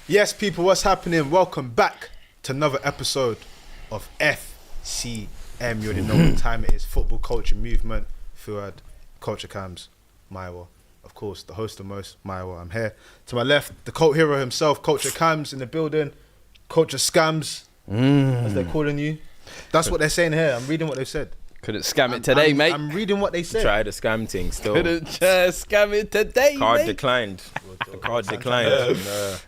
Yes, people, what's happening? Welcome back to another episode of FCM. You already know what time it is. Football Culture Movement. Fuad, Culture Cams, Maiwa. Of course, the host of most, Maiwa. I'm here. To my left, the cult hero himself, Culture Cams in the building. Culture Scams, as they're calling you. That's what they're saying here. I'm reading what they've said. Couldn't scam it today, mate. I'm reading what they said. Tried a scam thing still. Couldn't scam it today, Card mate. declined. The card declined.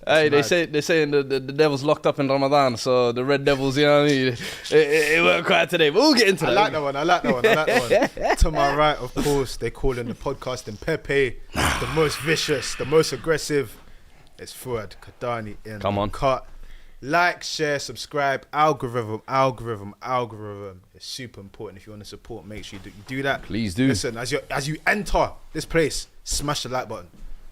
Hey, they're saying the devil's locked up in Ramadan, so the Red Devils, you know what I mean? It worked quite today, but we'll get into that. I like that one. To my right, of course, they call him the podcasting Pepe, the most vicious, the most aggressive. It's Fuad Kadani in the cut. Like, share, subscribe. Algorithm. It's super important. If you want to support, make sure you do that. Please do. Listen, as you enter this place, smash the like button.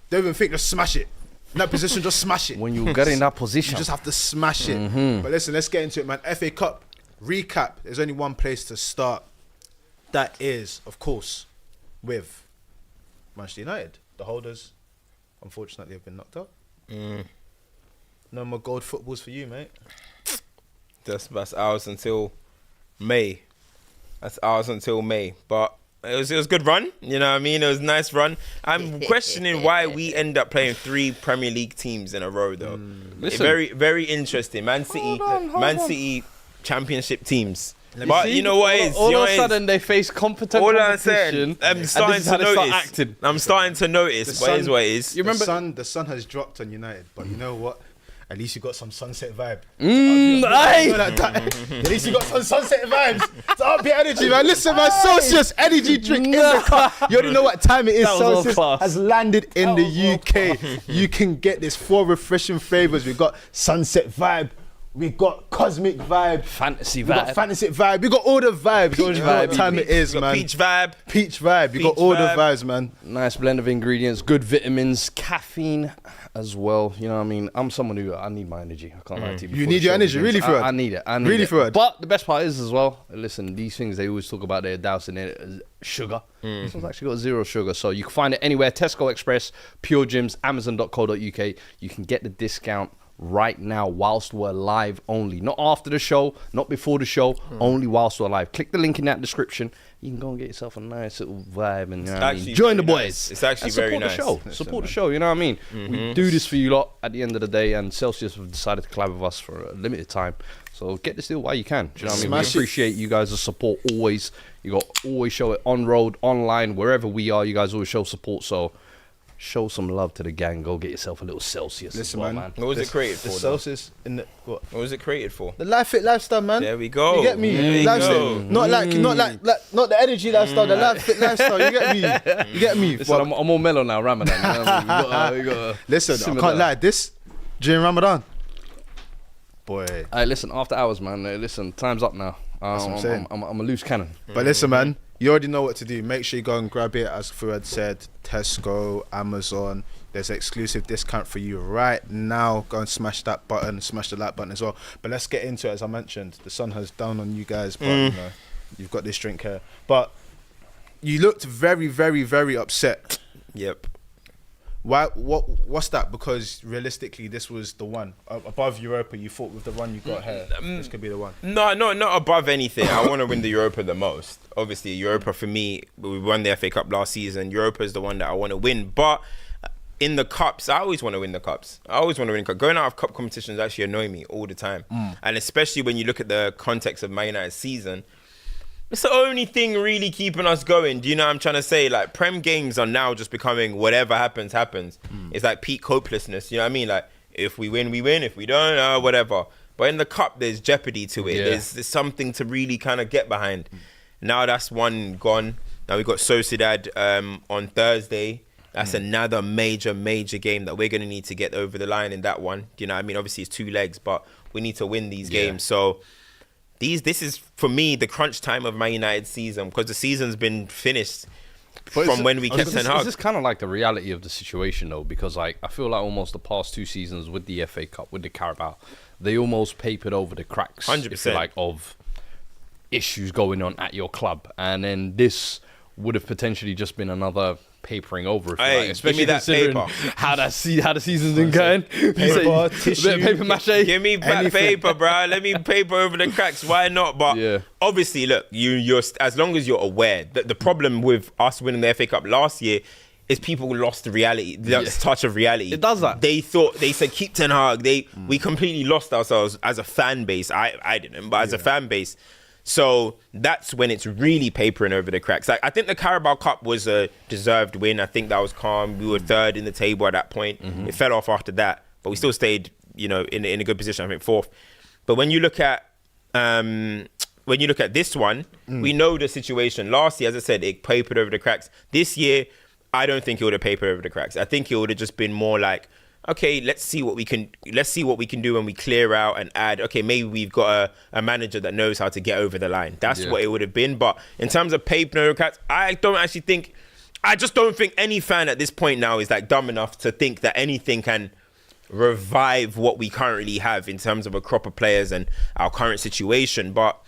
Don't even think, just smash it. In that position, just smash it. When you get in that position, you just have to smash it. But listen, let's get into it, man. FA Cup recap. There's only one place to start. That is, of course, with Manchester United. The holders, unfortunately, have been knocked out. No more gold footballs for you, mate. That's ours until May. But it was a good run. You know what I mean? It was a nice run. I'm questioning why we end up playing 3 Premier League teams in a row, though. Very, very interesting. Man City Championship teams. But you know what it is? All of a sudden they face competent competition. I'm starting to notice. I'm starting to notice what it is. You remember the sun has dropped on United, but you know what? At least you got some sunset vibe. At least you got some sunset vibes. It's up your energy, man. Listen, man, Celsius energy drink in the cup. You already know what time it is. Celsius has landed in the UK. You can get this 4 refreshing flavors. We got sunset vibe. We got cosmic vibe. Fantasy vibe. We got all the vibes. You know what time it is, man. Peach vibe. You got all the vibes, man. Nice blend of ingredients, good vitamins, caffeine as well. You know what I mean? I'm someone who, I need my energy. I can't lie to you. You need your energy, really, Fuad? I need it. But the best part is as well, listen, these things, they always talk about they're dousing it as sugar. This one's actually got 0 sugar. So you can find it anywhere. Tesco Express, Pure Gyms, Amazon.co.uk. You can get the discount right now whilst we're live only. Not after the show, not before the show, only whilst we're live. Click the link in that description. You can go and get yourself a nice little vibe and join the boys. Nice. It's actually very nice. Support the show, you know what I mean? We do this for you lot at the end of the day, and Celsius have decided to collab with us for a limited time. So get this deal while you can. Do you know what I mean? We appreciate you guys' support always. You got always show it on road, online, wherever we are. You guys always show support. So show some love to the gang. Go get yourself a little Celsius. Listen, man. What was it created for? The Celsius in the what? What was it created for? The Life Fit lifestyle, man. There we go. You get me? Lifestyle. Not the energy lifestyle. The Life Fit lifestyle. You get me? Listen, I'm more mellow now. Ramadan. You know what I mean? Listen, I can't lie. This during Ramadan, boy. Hey, listen. After hours, man. Listen, time's up now. That's what I'm saying. I'm a loose cannon. But listen, man. You already know what to do. Make sure you go and grab it, as Fuad said, Tesco, Amazon. There's an exclusive discount for you right now. Go and smash that button, smash the like button as well. But let's get into it. As I mentioned, the sun has down on you guys, but you know, you've got this drink here. But you looked very, very, very upset. Yep. Why? What's that? Because realistically, this was the one above Europa. You thought with the run you got here, this could be the one. No, not above anything. I want to win the Europa the most. Obviously, Europa for me, we won the FA Cup last season. Europa is the one that I want to win. But in the cups, I always want to win the cups. Going out of cup competitions actually annoy me all the time, and especially when you look at the context of Man United's season. It's the only thing really keeping us going. Do you know what I'm trying to say? Like, Prem games are now just becoming whatever happens. It's like peak hopelessness. You know what I mean? Like, if we win, we win. If we don't, whatever. But in the cup, there's jeopardy to it. Yeah. There's something to really kind of get behind. Now that's one gone. Now we got Sociedad on Thursday. That's another major game that we're going to need to get over the line in that one. You know what I mean? Obviously, it's 2 legs, but we need to win these games. So this is, for me, the crunch time of Man United season, because the season's been finished from when we kept Ten Hag. Is this kind of like the reality of the situation, though? Because like I feel like almost the past 2 seasons with the FA Cup, with the Carabao, they almost papered over the cracks, 100%. if you like, of issues going on at your club. And then this would have potentially just been another papering over, if you like, especially considering how the season's been going. Paper, tissue, paper mache. Give me back paper, bro. Let me paper over the cracks. Why not? But obviously, look, you're as long as you're aware that the problem with us winning the FA Cup last year is people lost the reality, the touch of reality. It does that. They said keep Ten Hag. We completely lost ourselves as a fan base. I didn't, but as a fan base. So that's when it's really papering over the cracks. Like, I think the Carabao Cup was a deserved win. I think that was calm. We were 3rd in the table at that point. It fell off after that, but we still stayed, in a good position. I think 4th. But when you look at this one, we know the situation. Last year, as I said, it papered over the cracks. This year, I don't think it would have papered over the cracks. I think it would have just been more like, okay, let's see what we can do when we clear out and add. Okay, maybe we've got a manager that knows how to get over the line. That's what it would have been. But in terms of paper cracks, I just don't think any fan at this point now is like dumb enough to think that anything can revive what we currently have in terms of a crop of players and our current situation. But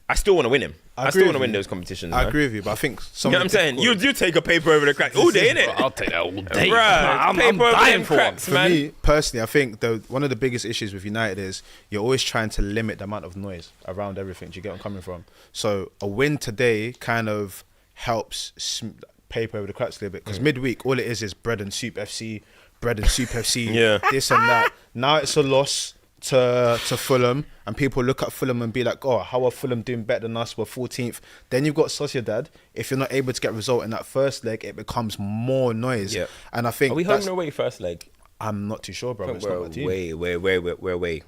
I still want to win him. I still want to win those competitions. I agree with you, but I think you know what I'm saying? You take a paper over the cracks all day, innit? I'll take that all day. I'm dying for cracks, man. For me, personally, I think one of the biggest issues with United is you're always trying to limit the amount of noise around everything. Do you get where I'm coming from? So a win today kind of helps paper over the cracks a little bit, because midweek, all it is bread and soup FC, this and that. Now it's a loss to Fulham, and people look at Fulham and be like, oh, how are Fulham doing better than us? We're 14th. Then you've got Sociedad. If you're not able to get a result in that first leg, it becomes more noise. Yeah. And I think, are we home and away first leg? I'm not too sure, bro. It's not my team. We're away.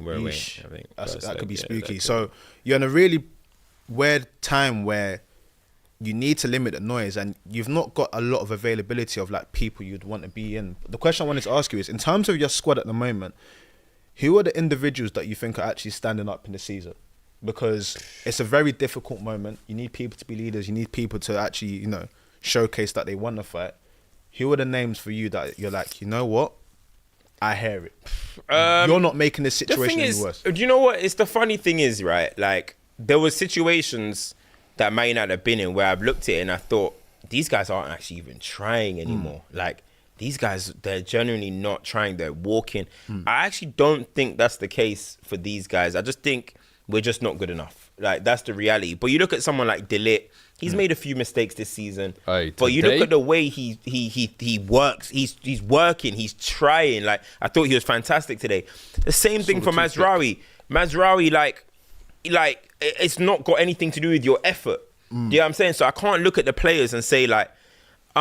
I think that could be spooky. So you're in a really weird time where you need to limit the noise, and you've not got a lot of availability of like people you'd want to be in. The question I wanted to ask you is, in terms of your squad at the moment, who are the individuals that you think are actually standing up in the season? Because it's a very difficult moment. You need people to be leaders. You need people to actually, showcase that they want to fight. Who are the names for you that you're like, you know what? I hear it. You're not making this situation any worse. Do you know what? It's the funny thing is, right? Like, there were situations that Man United have been in where I've looked at it and I thought, these guys aren't actually even trying anymore. Like, these guys, they're genuinely not trying. They're walking. I actually don't think that's the case for these guys. I just think we're just not good enough. Like, that's the reality. But you look at someone like De Ligt. He's made a few mistakes this season. But you look at the way he works. He's working. He's trying. Like, I thought he was fantastic today. The same thing for Mazraoui. Mazraoui, like it's not got anything to do with your effort. You know what I'm saying? So I can't look at the players and say like,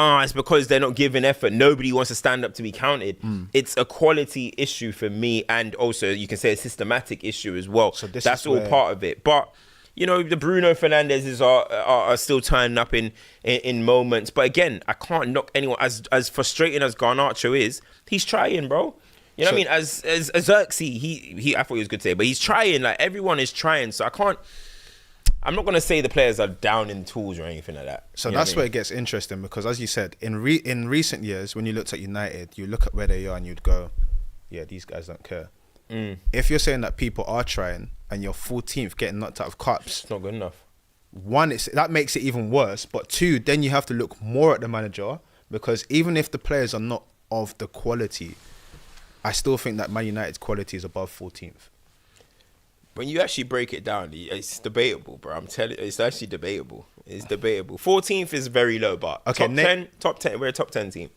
it's because they're not giving effort. Nobody wants to stand up to be counted. It's a quality issue for me, and also you can say a systematic issue as well. So that's all part of it. But the Bruno Fernandezes are still turning up in moments. But again, I can't knock anyone. As frustrating as Garnacho is, he's trying, bro. You know what I mean? As Xerxes, he I thought he was good today, but he's trying. Like, everyone is trying. So I'm not going to say the players are down in tools or anything like that. So that's where it gets interesting, because as you said, in recent years, when you looked at United, you look at where they are and you'd go, yeah, these guys don't care. If you're saying that people are trying and you're 14th getting knocked out of cups, it's not good enough. One, that makes it even worse. But two, then you have to look more at the manager, because even if the players are not of the quality, I still think that Man United's quality is above 14th. When you actually break it down, it's debatable, bro. I'm telling you, it's actually debatable. It's debatable. 14th is very low, but top 10, we're a top 10 team.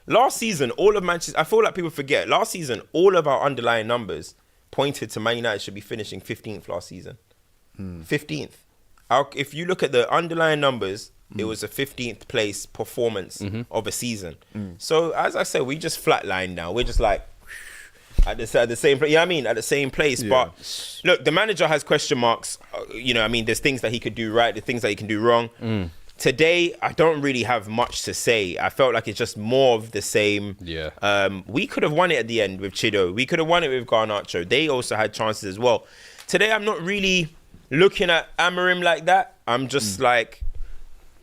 Last season, all of Manchester, I feel like people forget, last season, all of our underlying numbers pointed to Man United should be finishing 15th last season. 15th. If you look at the underlying numbers, it was a 15th place performance of a season. So, as I said, we just flatlined now. We're just like, at the same place, at the same place. Yeah. But look, the manager has question marks. There's things that he could do right, the things that he can do wrong. today, I don't really have much to say. I felt like it's just more of the same. Yeah. We could have won it at the end with Chido. We could have won it with Garnacho. They also had chances as well. Today, I'm not really looking at Amorim like that. I'm just like,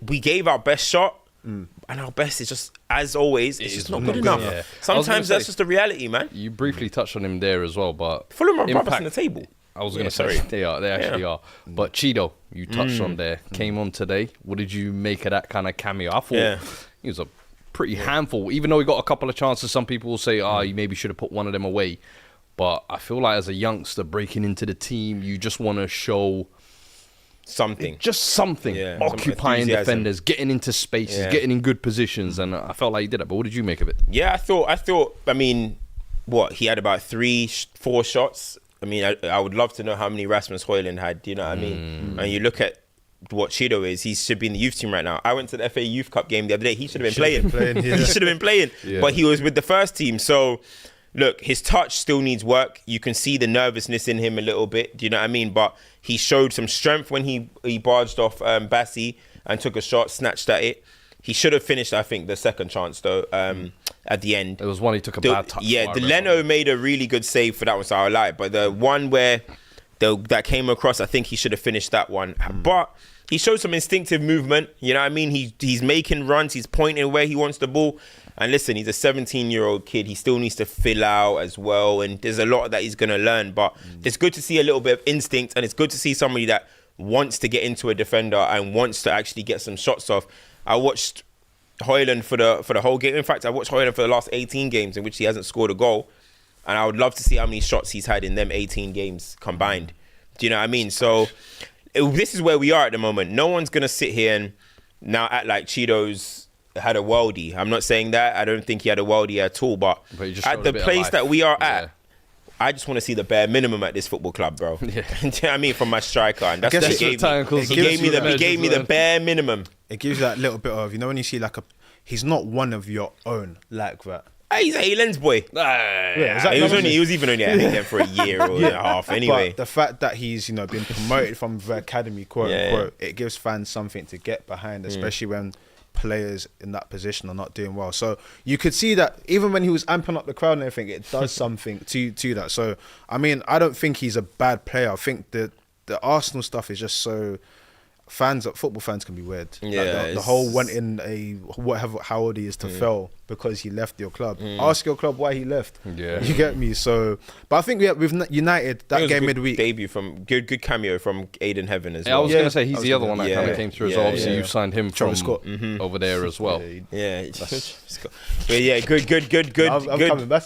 we gave our best shot. And our best is just, as always, it's just not good enough. Yeah. Sometimes that's just the reality, man. You briefly touched on him there as well, but Fulham are brothers on the table. I was going to say, they actually are. But Cheeto, you touched on there, came on today. What did you make of that kind of cameo? I thought he was a pretty handful. Even though he got a couple of chances, some people will say, you maybe should have put one of them away. But I feel like as a youngster breaking into the team, you just want to show something. Just something. Yeah, occupying defenders, getting into spaces, getting in good positions. And I felt like he did it. But what did you make of it? Yeah, I thought, I mean, he had about 4 shots. I mean, I would love to know how many Rasmus Højlund had. Do you know what I mean? And you look at what Cheeto is, he should be in the youth team right now. I went to the FA Youth Cup game the other day. He should have been playing. He should have been playing. But he was with the first team. So, look, his touch still needs work. You can see the nervousness in him a little bit. Do you know what I mean? But he showed some strength when he barged off Bassi and took a shot, snatched at it. He should have finished, I think, the second chance, though, at the end. It was one he took a bad touch. Yeah, Leno made a really good save for that one, so I like. But the one where that came across, I think he should have finished that one. But he showed some instinctive movement. You know what I mean? He's making runs. He's pointing where he wants the ball. And listen, he's a 17-year-old kid. He still needs to fill out as well. And there's a lot that he's going to learn. But it's good to see a little bit of instinct. And it's good to see somebody that wants to get into a defender and wants to actually get some shots off. I watched Højlund for the whole game. In fact, I watched Højlund for the last 18 games in which he hasn't scored a goal. And I would love to see how many shots he's had in them 18 games combined. Do you know what I mean? So this is where we are at the moment. No one's going to sit here and now act like Cheeto's had a worldie. I'm not saying that. I don't think he had a worldie at all. But at the place that we are at, I just want to see the bare minimum at this football club, bro. Do you know what I mean? From my striker. And that's what he gave me. He gave me the bare minimum. It gives you that little bit of, when you see he's not one of your own like that. He's a Lens boy. He was even only at Haaland for a year or a half anyway. But the fact that he's been promoted from the academy, quote unquote, it gives fans something to get behind, especially when players in that position are not doing well. So you could see that even when he was amping up the crowd and everything, it does something to that. So I mean, I don't think he's a bad player. I think the Arsenal stuff is just so. Football fans can be weird. Yeah, the whole wanting how old he is to fail because he left your club. Ask your club why he left. Yeah, you get me. So, but I think with United that game midweek debut from good cameo from Aiden Heaven as well. I was gonna say he's the other one that kind of came through as well. Obviously, you signed him from Scott. Over there as well. Good. I'm coming back.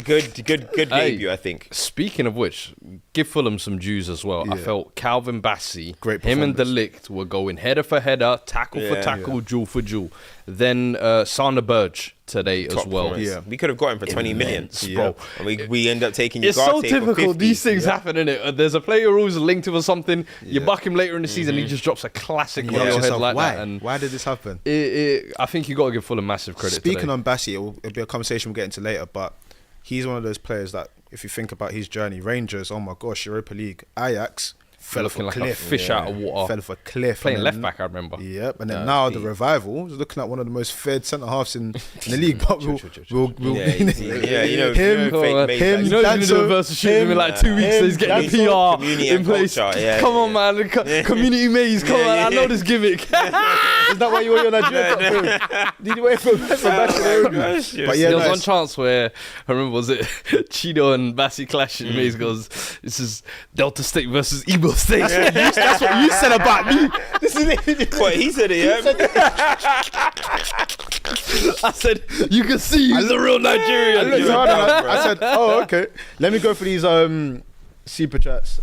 Good debut, I think. Speaking of which, give Fulham some dues as well. Yeah. I felt Calvin Bassey, great him and De performance. Ligt were going header for header, tackle for tackle, jewel for jewel. Then Sander Berge today as well. Yeah, we could have got him for 20 million, bro. And we end up taking. It's so typical. These things happen, innit? There's a player who's linked to something. You buck him later in the season, he just drops a classic on your head like why? that. And why did this happen? I think you got to give Fulham massive credit. Speaking today. on Bassey, it'll be a conversation we'll get into later, but he's one of those players that, if you think about his journey, Rangers, oh my gosh, Europa League, Ajax, fell off a like cliff. A fish out of water. Fell off a cliff. Playing left back, I remember. Yep, and then now the revival is looking at one of the most fed centre halves in the league. But we'll him. You know, he's in the reverse shooting in like 2 weeks. So he's getting the PR in place. Come on, man, community maze. Come on, I know this gimmick. Is that why you were on that? Did you wait for Bassey? But there was one chance where I remember, was it Cheeto and Bassey clashing? And Maze goes, "This is Delta State versus Ebo State." That's what you said about me. This is it. What he said it, I said, you can see he's a real Nigerian. I said, oh, okay. Let me go for these super chats.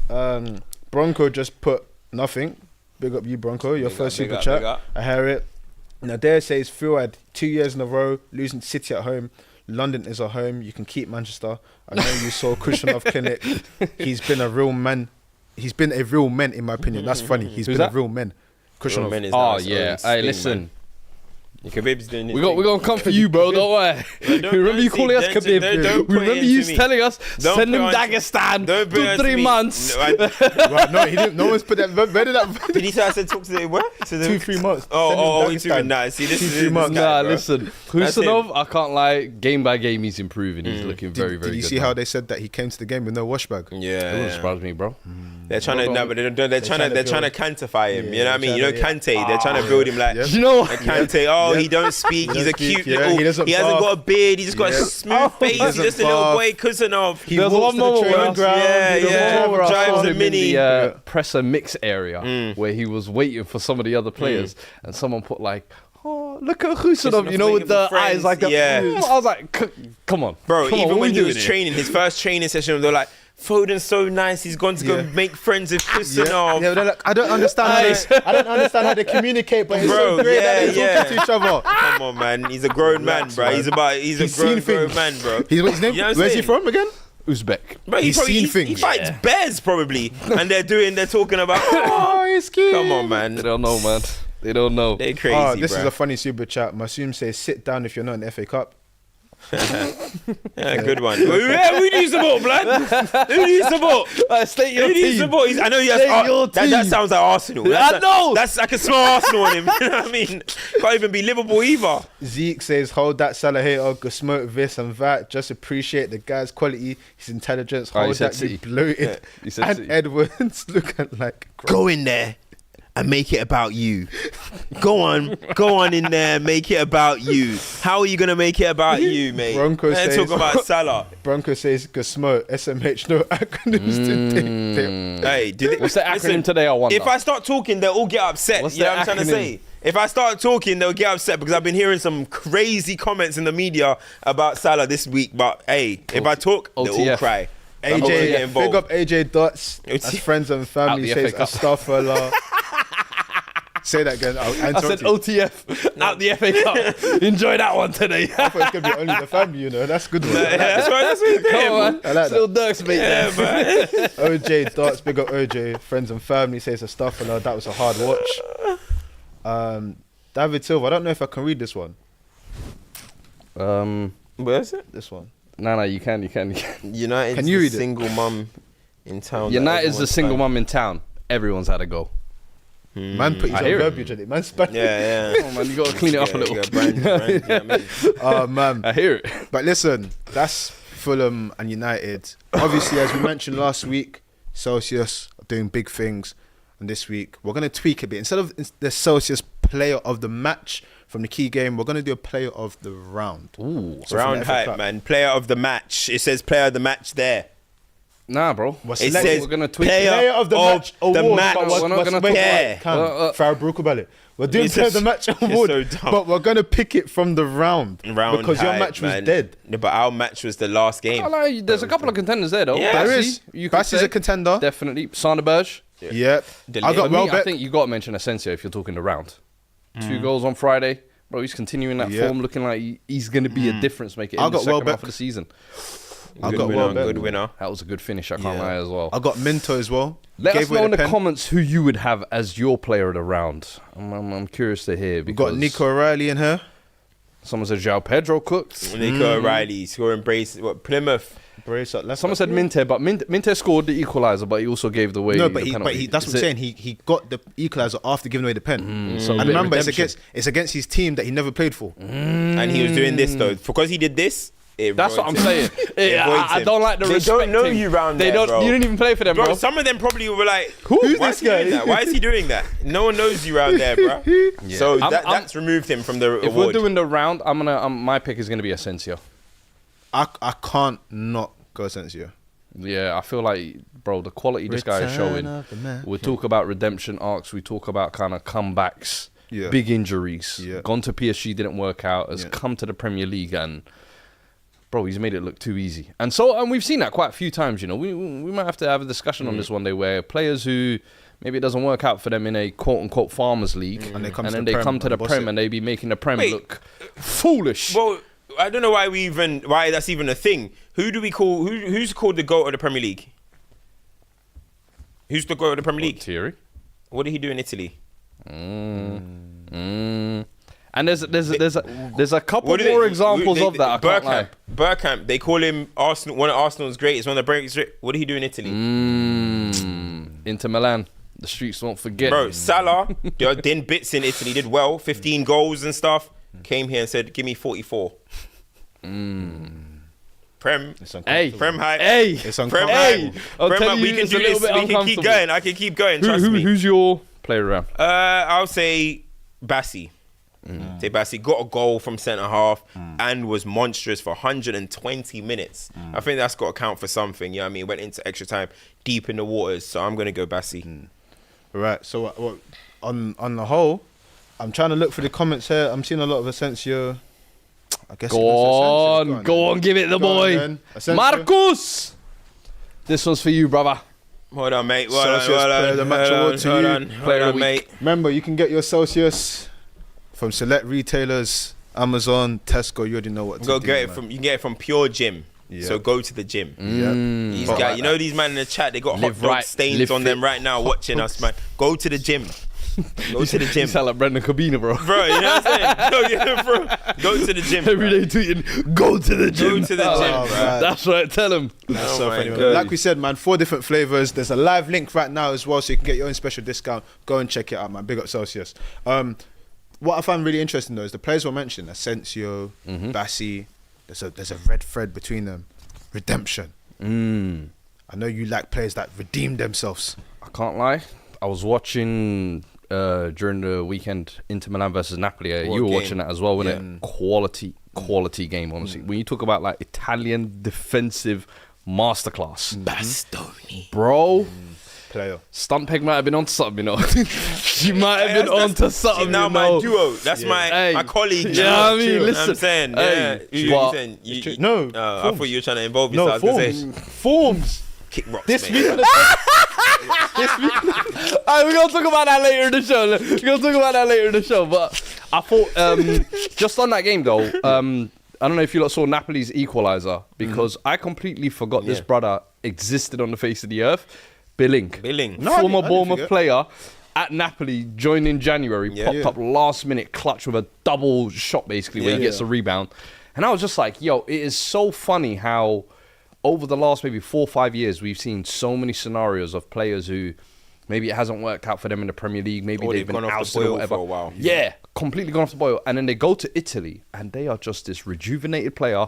Bronco just put nothing. Big up you, Bronco. Your first super chat. I hear it. Nadir says, Phil had 2 years in a row losing to City at home. London is a home. You can keep Manchester. I know you saw Kushanov Clinic. He's been a real man. He's been a real man, in my opinion. That's funny. He's been a real man. Kushanov. Oh, yeah. Hey, listen. Khabib's doing his We're going to come for you, bro. Don't worry. Remember you calling us Khabib. Remember you telling us, send him Dagestan for 3 months. Right, no, he didn't. No one's put that. Where did that? Did he say I said talk to the what? 2-3 months. Oh, he's doing that. See, this is 2-3 months. Nah, listen. Husanov, I can't lie. Game by game, he's improving. He's looking very, very good. Did you see how they said that he came to the game with no wash bag? Yeah. It wouldn't surprise me, bro. They're trying to, but they're trying to Kantify him. You know what I mean? You know Kante. They're trying to build him like. You know what? Kante. Oh, he don't speak. He's a cute little. He hasn't got a beard. He just got a smooth face. He's just a little boy Kusanov. There's one more drives a mini presser mix area where he was waiting for some of the other players, and someone put like, "Oh, look at Husanov," you know, with the eyes like that. I was like, "Come on, bro." Even when he was here? training, his first training session, they're like, Foden's so nice. He's gone to go make friends with Kusanov. Yeah, they're like, I don't understand how they communicate, but it's so great that they're talking to each other. Come on, man. He's a grown man, bro. He's a grown man, bro. His name? Where's he from again? Uzbek. Bro, He's seen things. He fights bears probably, and they're talking about. Oh, he's cute. Come on, man. They don't know, man. They don't know. They're crazy. This bro. is a funny super chat. Masoom says, "Sit down if you're not in the FA Cup." Yeah, good one. Who do you support, blood? Who do you support? State your Who do you team. support? I know he has. That sounds like Arsenal. I know. I can smell Arsenal on him. You know what I mean? Can't even be Liverpool either. Zeke says, "Hold that Salah hater. Go smoke this and that. Just appreciate the guy's quality, his intelligence. Oh, he Hold said that, you City. bloated." He said And City. Edwards looking like. Go in there and make it about you. Go on in there, make it about you. How are you gonna make it about you, mate? Bronco Let's says- talk about Salah. Bronco says, "Go smoke." SMH, no acronyms today. Hey, What's the acronym today? I wonder. If I start talking, they'll all get upset. What's you know the what I'm trying to acronym? say? If I start talking, they'll get upset because I've been hearing some crazy comments in the media about Salah this week. But hey, if I talk, they'll all OTF. cry. They'll all get AJ, involved. big up AJ Dots. As friends and family Out the says, FA Cup. Astaghfirullah. Say that again. I said OTF out the FA Cup. Enjoy that one today. I thought it's gonna be only the family, you know. That's good one. That's what he's doing. Come on, I like still Dirks, mate. Yeah, man. OJ Dots, big up OJ. Friends and family says Astaghfirullah. That was a hard watch. David Silva. I don't know if I can read this one. Where's it? This one. No, you can. United's Can you the read it? single mum in town. United's the single mum in town. Everyone's had a go. Man put his I own hear it. verbiage on it. Man spat. Yeah. Oh man, you gotta clean it up a little. Brand, you know what I mean? Oh man. I hear it. But listen, that's Fulham and United. Obviously, as we mentioned last week, Celsius are doing big things. And this week, we're going to tweak a bit. Instead of the Celsius player of the match from the key game, we're going to do a player of the round. Ooh. So from Round the FA hype, Cup. man. Player of the match. It says player of the match there. Nah, bro. It says we're gonna tweak player Player of the match the award. match. But We're not gonna talk about- Farah Brookabali. We're doing It's player of the just- match you're award, so dumb. but we're going to pick it from the round. Round because your hype, match was man. dead. No, but our match was the last game. I like, there's a couple of contenders there, though. Yeah. There Bassey, is. You could Bassey's say. a contender. Definitely. Sanderberg. Yep. Delete. I got For me, I Welbeck. think you got to mention Asensio if you're talking the round. 2 goals on Friday. Bro, he's continuing that Yeah. form, looking like he's going to be a difference maker in I the got second Welbeck. half of the season. I Good got winner, Welbeck. good winner. That was a good finish, I can't Yeah. lie as well. I got Minto as well. Let Gave us away know in the pen. comments who you would have as your player of the round. I'm curious to hear. We got because Nico O'Reilly in here. Someone said João Pedro cooked. Nico O'Reilly scoring brace. What, Plymouth? Brace up. Let's Someone said Minte, but Minte scored the equaliser, but he also gave the way. No, the but penalty. that's what I'm saying. He got the equaliser after giving away the pen. So a And bit of remember, redemption. it's against his team that he never played for. And he was doing this though. Because he did this, it That's what I'm voids him. saying. It Yeah, voids I him. don't like the They respect. don't know you round They there, don't. bro. You didn't even play for them, Bro, bro. some of them probably were like, Who's why this is he doing guy? that? Why is he doing that? No one knows you around there, bro. So that's removed him from the If we're award. doing the round, my pick is gonna be Asensio. I can't not go Asensio. Yeah, I feel like, bro, the quality this guy is showing. We talk about redemption arcs. We talk about kind of comebacks, Yeah. big injuries. Yeah. Gone to PSG, didn't work out. Has Yeah. come to the Premier League and, bro, he's made it look too easy. And we've seen that quite a few times. You know, we might have to have a discussion on this one day where players who maybe it doesn't work out for them in a quote unquote farmers league, And they come to then the they Prem come to and the boss Prem it. and they be making the Prem Wait. look foolish. Well, I don't know why that's even a thing. Who do we call? Who's called the GOAT of the Premier League? Who's the GOAT of the Premier League? Thierry. What did he do in Italy? And And there's a couple more examples of that. I can't lie. Bergkamp, they call him Arsenal. One of Arsenal's greatest. One of the greatest. What did he do in Italy? Inter Milan. The streets won't forget. Bro, Salah did bits in Italy. Did well. 15 goals and stuff. Came here and said, "Give me 44." Prem hype. Hey, it's Prem uncomfortable. hype. I'll Prem tell hype. you, We can it's do a little this. bit We can keep uncomfortable. going. I can keep going. Trust me. Who's your player around? I'll say Bassi. Say Bassi got a goal from centre half and was monstrous for 120 minutes. I think that's got to count for something. You know what I mean? Went into extra time deep in the waters. So I'm going to go Bassi. Right. So what, on the whole, I'm trying to look for the comments here. I'm seeing a lot of Asensio. I guess Go on, give it the boy. Marcus! This one's for you, brother. Well done, mate. Celsius player of the match award to you. Player of the week. mate. Remember, you can get your Celsius from select retailers, Amazon, Tesco. You already know what to Go do. get it man. from. You can get it from Pure Gym. Yeah. So go to the gym. Yeah. These But guys, like you know these man in the chat, they got hot Live dog right, stains live on them fit. right now watching us, man. Go to the gym. Go to the You gym. sound like Brendan Cabina, bro. Bro, you know what I'm saying? Go to the gym. Every bro. day tweeting, go to the gym. Go to the gym, Oh, bro. man. That's right, tell him. That's Oh so my funny, man. God. Like we said, man, 4 different flavors. There's a live link right now as well, so you can get your own special discount. Go and check it out, man. Big up Celsius. What I find really interesting though is the players were mentioned: Asensio, Bassi. There's a red thread between them. Redemption. I know you like players that redeem themselves. I can't lie. I was watching during the weekend Inter Milan versus Napoli. You were game? watching that as well, wasn't it? Quality game, honestly. When you talk about like Italian defensive masterclass, Bastoni. bro. Player. Stunt Peg might have been onto something, you know. She might have been onto something, See, now you know. my duo. That's Hey. my colleague. Yeah, now. I mean, Chill. listen. I'm saying, Hey, yeah. You but- saying, you, No, I forms. thought you were trying to involve No, yourself. I was gonna say, forms. kick rocks, This mate. Alright, we're gonna talk about that later in the show. But I thought, just on that game though, I don't know if you lot saw Napoli's equaliser because I completely forgot this brother existed on the face of the earth. Billing. No, I Former didn't Bournemouth forget. player at Napoli, joined in January, popped up last minute clutch with a double shot basically where he gets a rebound. And I was just like, yo, it is so funny how over the last maybe 4 or 5 years, we've seen so many scenarios of players who maybe it hasn't worked out for them in the Premier League. Maybe Or they've they've been gone off the ousted or boil whatever. for a while. Yeah, completely gone off the boil. And then they go to Italy and they are just this rejuvenated player,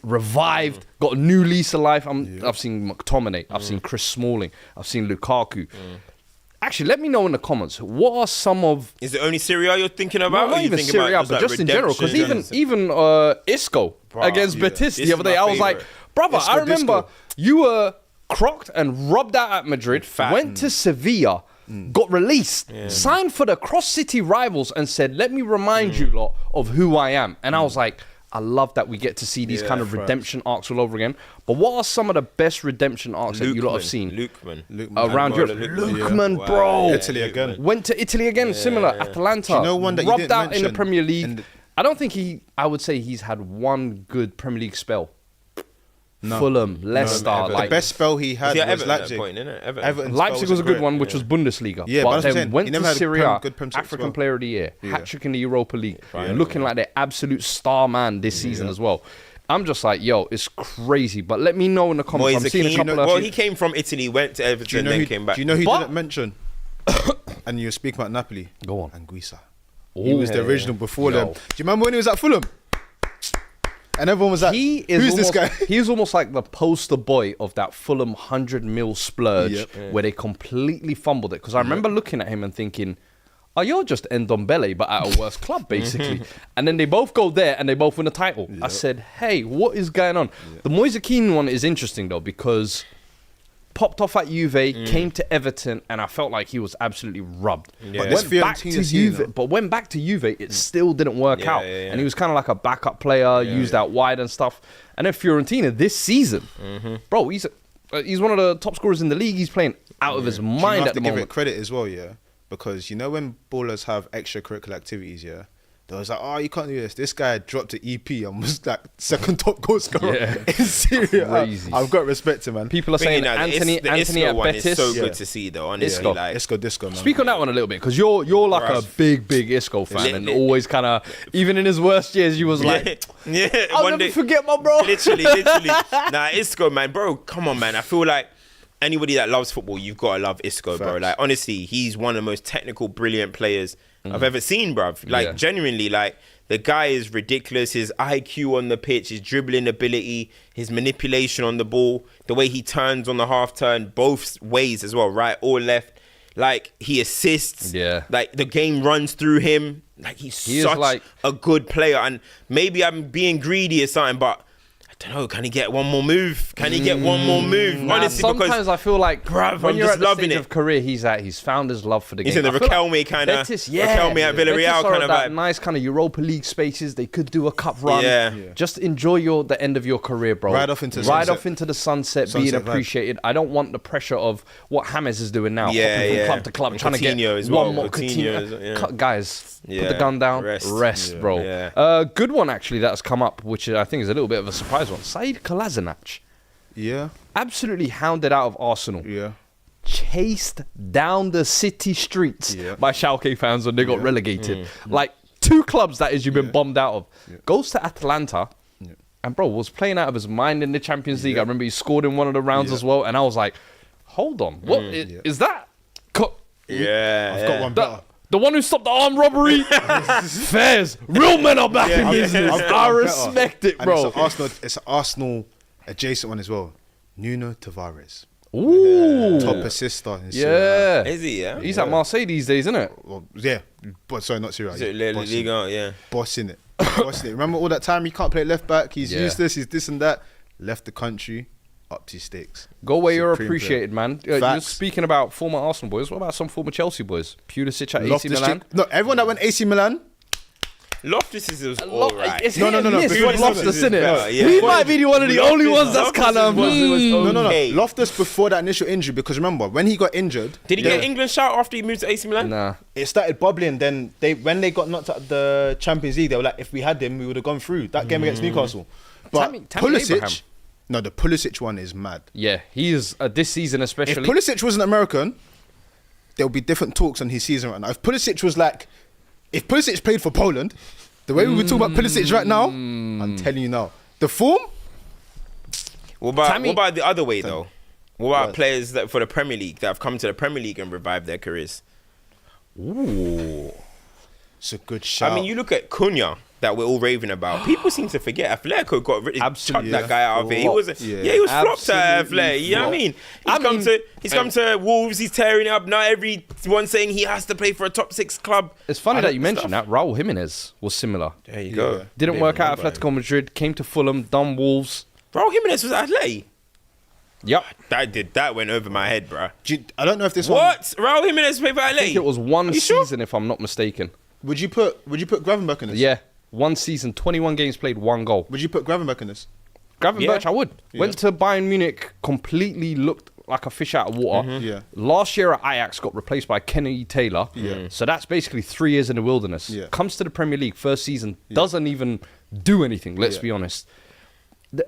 revived, got a new lease of life. I've seen McTominay, I've seen Chris Smalling, I've seen Lukaku. Actually, let me know in the comments, what are some of... Is it only Serie A you're thinking about? Not or you even thinking Serie A, about but just in general. Because even Isco against yeah. Betis This the other is day, my I was like, favourite. brother, Isco I remember Disco. you were crocked and robbed out at Madrid, went to Sevilla, got released, signed for the cross-city rivals and said, let me remind you lot of who I am. And I was like, I love that we get to see these kind of redemption arcs all over again. But what are some of the best redemption arcs that you lot have seen Lukman. around Europe? Lukman, bro. Italy again. Went to Italy again, similar. Atalanta. Do you know one that you rubbed didn't out in the mention? Premier League. I don't think I would say he's had one good Premier League spell. Fulham, Leicester. Everton. The like, best spell he had Yeah, was Everton at that Leipzig. point, innit? Everton. Everton's Leipzig spell was a good great. one, which was Bundesliga. Yeah, but but I'm then saying, went he to never had a Serie A, good Prem African spell. Player of the Year, Yeah. hat-trick in the Europa League, looking like the absolute star man this season as well. I'm just like, yo, it's crazy. But let me know in the comments. I'm Moise seeing a Kean. couple of... Well, he came from Italy, went to Do you Everton, know then who, came back. do you know who But- didn't mention? And you were speaking about Napoli. Go on. Anguissa. He was the original before them. Do you remember when he was at Fulham? And everyone was like, He is who's almost, this guy? He is almost like the poster boy of that Fulham 100 mil splurge where they completely fumbled it. Because I remember looking at him and thinking, oh, you're just Ndombele, but at a worse club, basically. And then they both go there and they both win a title. I said, hey, what is going on? The Moise Kean one is interesting, though, because popped off at Juve, came to Everton, and I felt like he was absolutely rubbed. Yeah. This Went back to Fiorentina scene, Juve, though. but went back to Juve, it still didn't work Yeah, out. yeah, yeah. And he was kind of like a backup player, used out wide and stuff. And then Fiorentina this season, bro, he's one of the top scorers in the league. He's playing out of his You mind have at to the give moment. it credit as well, yeah? Because you know when ballers have extracurricular activities, yeah? They was like, oh, you can't do this. This guy dropped an EP and was like second top goal scorer in Syria. Crazy. I've got respect to man. People are saying Anthony Isco at one Betis. is so good to see though. Honestly, Isco. like Disco, man. Speak on that one a little bit, because you're like a big Isco fan, and always kind of, even in his worst years, you was like, I'll never forget my bro. Literally. Nah, Isco, man, bro, come on, man. I feel like anybody that loves football, you've got to love Isco, bro. Like, honestly, he's one of the most technical, brilliant players I've ever seen, bruv. Like, genuinely, like, the guy is ridiculous. His IQ on the pitch, his dribbling ability, his manipulation on the ball, the way he turns on the half turn, both ways as well, right or left. Like, he assists. Yeah. Like, the game runs through him. Like, he's such a good player. And maybe I'm being greedy or something, but I don't know, can he get one more move? Honestly, sometimes because I feel like bruv, when I'm you're just at the loving stage it. of career he's found his love for the game. He's in the Riquelme kind of, Riquelme at Villarreal kind of vibe. Nice kind of Europa League spaces. They could do a cup run. Just enjoy the end of your career, bro. Ride off into the sunset, being appreciated. I don't want the pressure of what James is doing now. Hopping from club to club, and trying to get Coutinho as well. one more Coutinho, guys, put the gun down, rest, bro. Yeah. Good one actually that's come up, which I think is a little bit of a surprise one. Said Kolasinac. Yeah. Absolutely hounded out of Arsenal. Yeah. Chased down the city streets by Schalke fans when they got relegated. Like, 2 clubs that is you've been bombed out of. Goes to Atalanta. And bro, was playing out of his mind in the Champions League. I remember he scored in one of the rounds as well. And I was like, hold on. What is that? I've got one better. The one who stopped the armed robbery? Fairs. Real men are back in business. I respect it, bro. And it's an Arsenal adjacent one as well. Nuno Tavares. Ooh. Top assister in Syria. Is he, yeah? He's at Marseille these days, isn't it? Well, yeah. But sorry, not Syria. Liga, Bossing it. Remember all that time he can't play left back, he's useless, he's this and that. Left the country, up to sticks. Go where you're Supreme appreciated, man. You're speaking about former Arsenal boys. What about some former Chelsea boys? Pulisic at AC Milan? No, everyone that went AC Milan. Loftus is alright. No. Before Loftus, innit? better, yeah. He might be one of the only ones that's Loftus kind of... No. Okay. Loftus before that initial injury, because remember, when he got injured... Did he get England shout after he moved to AC Milan? Nah. It started bubbling, then when they got knocked out of the Champions League, they were like, if we had him, we would have gone through. That game against Newcastle. But Tammy Abraham. No, the Pulisic one is mad. Yeah, he is, this season especially. If Pulisic wasn't American, there would be different talks on his season right now. If Pulisic was like... If Pulisic played for Poland... The way we were talking about Pulisic right now, I'm telling you now. The form? What about the other way, though? What about players that for the Premier League that have come to the Premier League and revived their careers? Ooh. It's a good shout. I mean, you look at Cunha that we're all raving about. People seem to forget Atletico got really chucked that guy out of it. He was flopped at Atletico. You know what I mean? He's come to Wolves. He's tearing it up. Now everyone's saying he has to play for a top 6 club. It's funny that you mentioned that. Raul Jimenez was similar. There you go. Didn't work out at Atletico Madrid. Came to Fulham. Done Wolves. Raul Jimenez was at Atleti. Yep. That went over my head, bro. I don't know if this What? Raul Jimenez played for Atleti? I think it was one season, if I'm not mistaken. Would you put Gravenberch in this? Yeah. One season, 21 games played, 1 goal. Would you put Gravenberch in this? Gravenberch, I would. Went to Bayern Munich, completely looked like a fish out of water. Yeah. Last year at Ajax, got replaced by Kenny Taylor. Yeah. So that's basically 3 years in the wilderness. Yeah. Comes to the Premier League, first season, doesn't even do anything, let's be honest.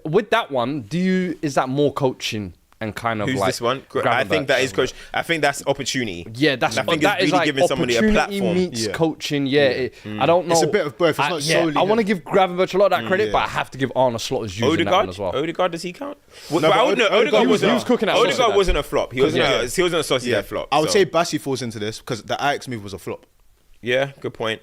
With that one, is that more coaching and kind of Who's like... this one? I think that is coach. I think that's opportunity. Yeah, I think it's really like giving somebody a platform. Meets coaching. I don't know. It's a bit of both. It's not solely. I want to give Gravenberch a lot of that credit, but I have to give Arne Slot as using that one as well. Odegaard, does he count? Odegaard was cooking at Odegaard wasn't a flop. He wasn't a Sociedad flop. I would say Bassi falls into this because the Ajax move was a flop. Yeah, good point.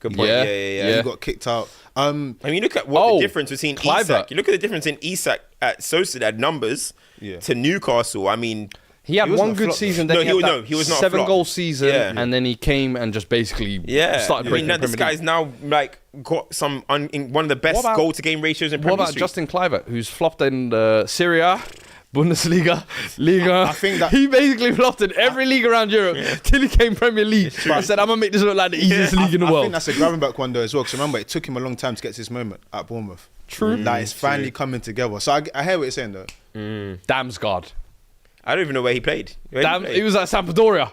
Yeah. He got kicked out. I mean, look at the difference between Isak. You look at the difference in Isak at Sociedad numbers to Newcastle. I mean, he had one good season. Then he was not 7-goal season, and then he came and just basically started breaking. I mean, this guy's now like got some one of the best goal to game ratios in Premier League. What about Justin Kluivert, who's flopped in the Syria, Bundesliga, Liga? I think that he basically flopped in every league around Europe till he came Premier League. I said, I'm gonna make this look like the easiest league in the world. I think that's a Gravenberch one though as well. Because remember, it took him a long time to get to this moment at Bournemouth. True. That is finally coming together. So I hear what you're saying though. Damsgaard. I don't even know where he played. Damn, he was at Sampdoria.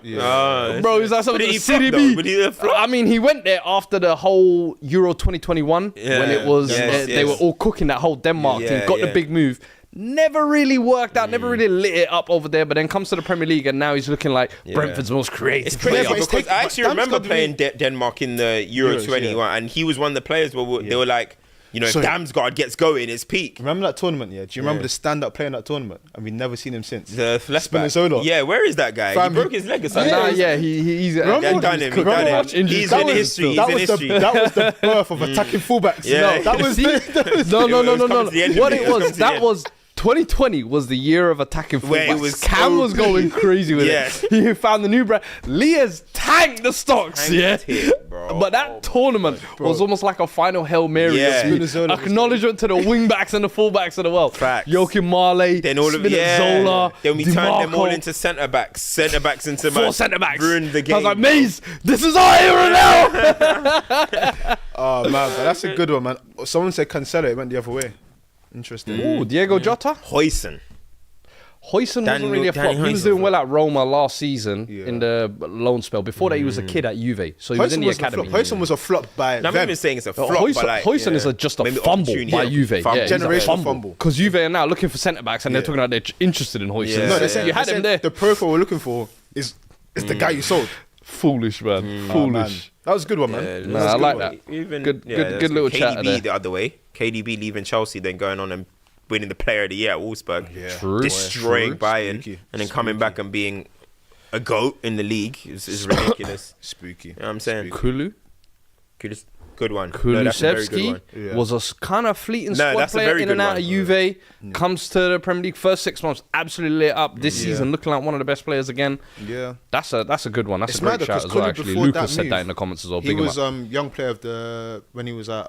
Bro, he was at But did he City flop, though? B. But he flop? I mean, he went there after the whole Euro 2021 when it was they were all cooking that whole Denmark team. Got the big move. Never really worked out. Never really lit it up over there. But then comes to the Premier League and now he's looking like Brentford's most creative. It's crazy player. because I actually remember playing Denmark in the Euro 21, and he was one of the players where they were like, you know, if Damsgaard gets going, it's peak. Remember that tournament? Yeah. Do you remember the stand-up player in that tournament? And we've never seen him since. The left back. Spinazzola. Yeah, where is that guy? He broke his leg or something. He's Done him. He's in history. That was the birth of attacking fullbacks. Yeah. No, that was no. What it was, that was 2020 was the year of attacking fullbacks. Cam was going crazy with it. He found the new brand. Leah's tanked the stocks, but that tournament was almost like a final Hail Mary. Acknowledgement to the wing backs and the fullbacks of the world. Facts. Joachim Marley, Then all of Spinazzola, Then we turned them all DiMarco. into centre backs into Four centre backs. Ruined the game. I was like, Maze, this is our era now. Oh man, but that's a good one, man. Someone said Cancelo, it went the other way. Interesting. Ooh, Diego Jota. Hoyson Wasn't really a flop. He was doing well at Roma last season in the loan spell. Before that, he was a kid at Juve, so he was in the academy. Hoyson was a flop by I'm not them. even saying it's a flop, Hoyson, but like, Hoyson is just a maybe fumble opportunity. by Juve. Generational fumble. Because Juve are now looking for centre backs, and they're talking about they're interested in Hoyson. Yeah. No, they said, you had him there. The profile we're looking for is the guy you sold. Foolish, man. Oh, man. Foolish. That was a good one, man. Nah, I like that. Even, Good little chat KDB there. the other way. KDB leaving Chelsea, then going on and winning the Player of the Year at Wolfsburg, True. destroying Bayern, Spooky. and then coming back and being a GOAT in the league is ridiculous. Spooky. You know what I'm saying? Kulu. Good one. No, that's a very good Kulusevski one. Yeah. was a kind of fleeting No, squad that's a player very in good and out one. of Juve. Comes to the Premier League first 6 months, absolutely lit up. This season, looking like one of the best players again. Yeah. That's a good one. That's It's a great mad shout because as well. Kulu Actually, before Lucas that said that move, in the comments as well. He Big him was up. young player of the when he was at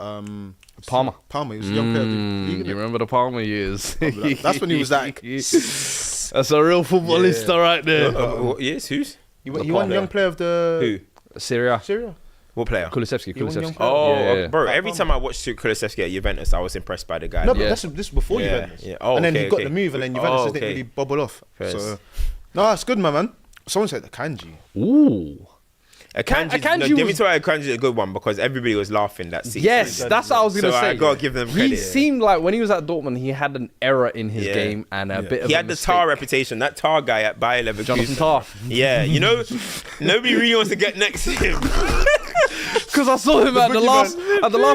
Palmer. Palmer. He was a young player of the league. You remember the Palmer years? That's when he was like. That's a real footballista right there. Yes, who's? He won young player of the Who? Syria. Syria. What player? Kulusevski. He won young Kulusevski. player. Oh, Yeah. bro! Every time I watched Kulusevski at Juventus, I was impressed by the guy. No, but Yeah. this is before Juventus. Yeah. Oh, and then okay, he got okay. the move, and then Juventus didn't really bubble off. First. So, no, that's good, man. Someone said the Kanji. Ooh. Akanji Akanji is a good one because everybody was laughing that season. Yes, that's what I was gonna So say. I gotta give them He credit. seemed like when he was at Dortmund, he had an error in his game and a bit of. He a had the mistake. Tar reputation. That Tar guy at Bayer Leverkusen. Jonathan Tar. Yeah, you know, nobody really wants to get next to him. Because I saw him at the last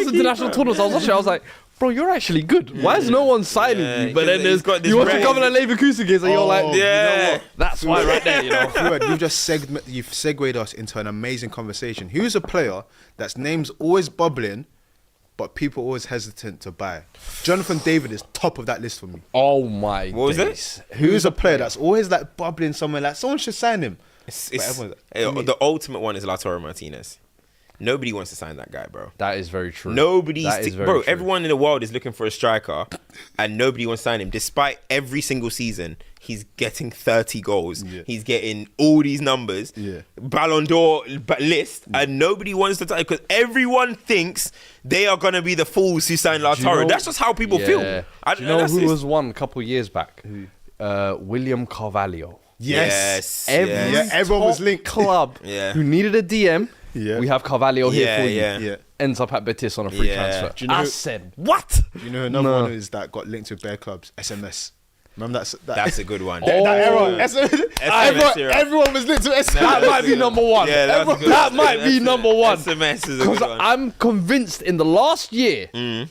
international tournament. I was watching. I was like, bro, you're actually good. Why is no one signing you? But then he's got this you want to red- come in at Leverkusen games and you're like, you know what? That's why right there, you know. Fuad, you've segued us into an amazing conversation. Who's a player that's name's always bubbling, but people always hesitant to buy? Jonathan David is top of that list for me. Oh my. What was days. Who's a player that's always like bubbling somewhere? Like someone should sign him. The ultimate one is Lautaro Martinez. Nobody wants to sign that guy, bro. That is very true. Bro, everyone in the world is looking for a striker and nobody wants to sign him. Despite every single season, he's getting 30 goals. Yeah. He's getting all these numbers. Yeah. Ballon d'Or list. And nobody wants to sign because everyone thinks they are going to be the fools who sign Lautaro. That's just how people feel. Do you know who was one a couple years back? William Carvalho. Yes. Everyone was linked. Club who needed a DM. Yeah. We have Carvalho here for you. Yeah. Ends up at Betis on a free transfer. Do you know I who- said, what? You know another one is that got linked with bear clubs. SMS. Remember that? That's a good one. That era. SMS. Everyone was linked to SMS. That might be number one. Yeah, that's a good that one. might be number one. SMS is a Because good one. I'm convinced in the last year,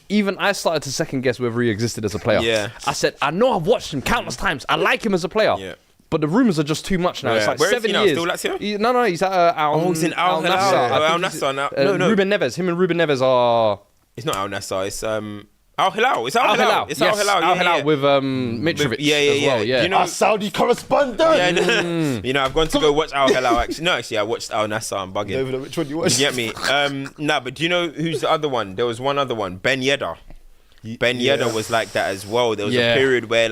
even I started to second guess whether he existed as a player. Yeah. I said, I know I've watched him countless times. I like him as a player. Yeah. But the rumours are just too much now. Yeah. It's like Where is 7 he now? years. Still Lazio? No, he's at Al he's in Al Hilal. Nassr. I Al think he's- Nassr now. No. Ruben Neves. Him and Ruben Neves are It's not Al Nassr. It's Al Hilal. It's Al Al Hilal. Hilal. It's Yes, Al Hilal. Al Hilal with Mitrovic as well. Yeah. You know, Our Saudi correspondent. you know, I've gone to go watch Al Hilal. Actually, no, I watched Al Nassr. I'm bugging. David, which one you You watch? get me? Nah, but do you know who's the other one? There was one other one, Ben Yedder. Ben Yedder was like that as well. There was a period where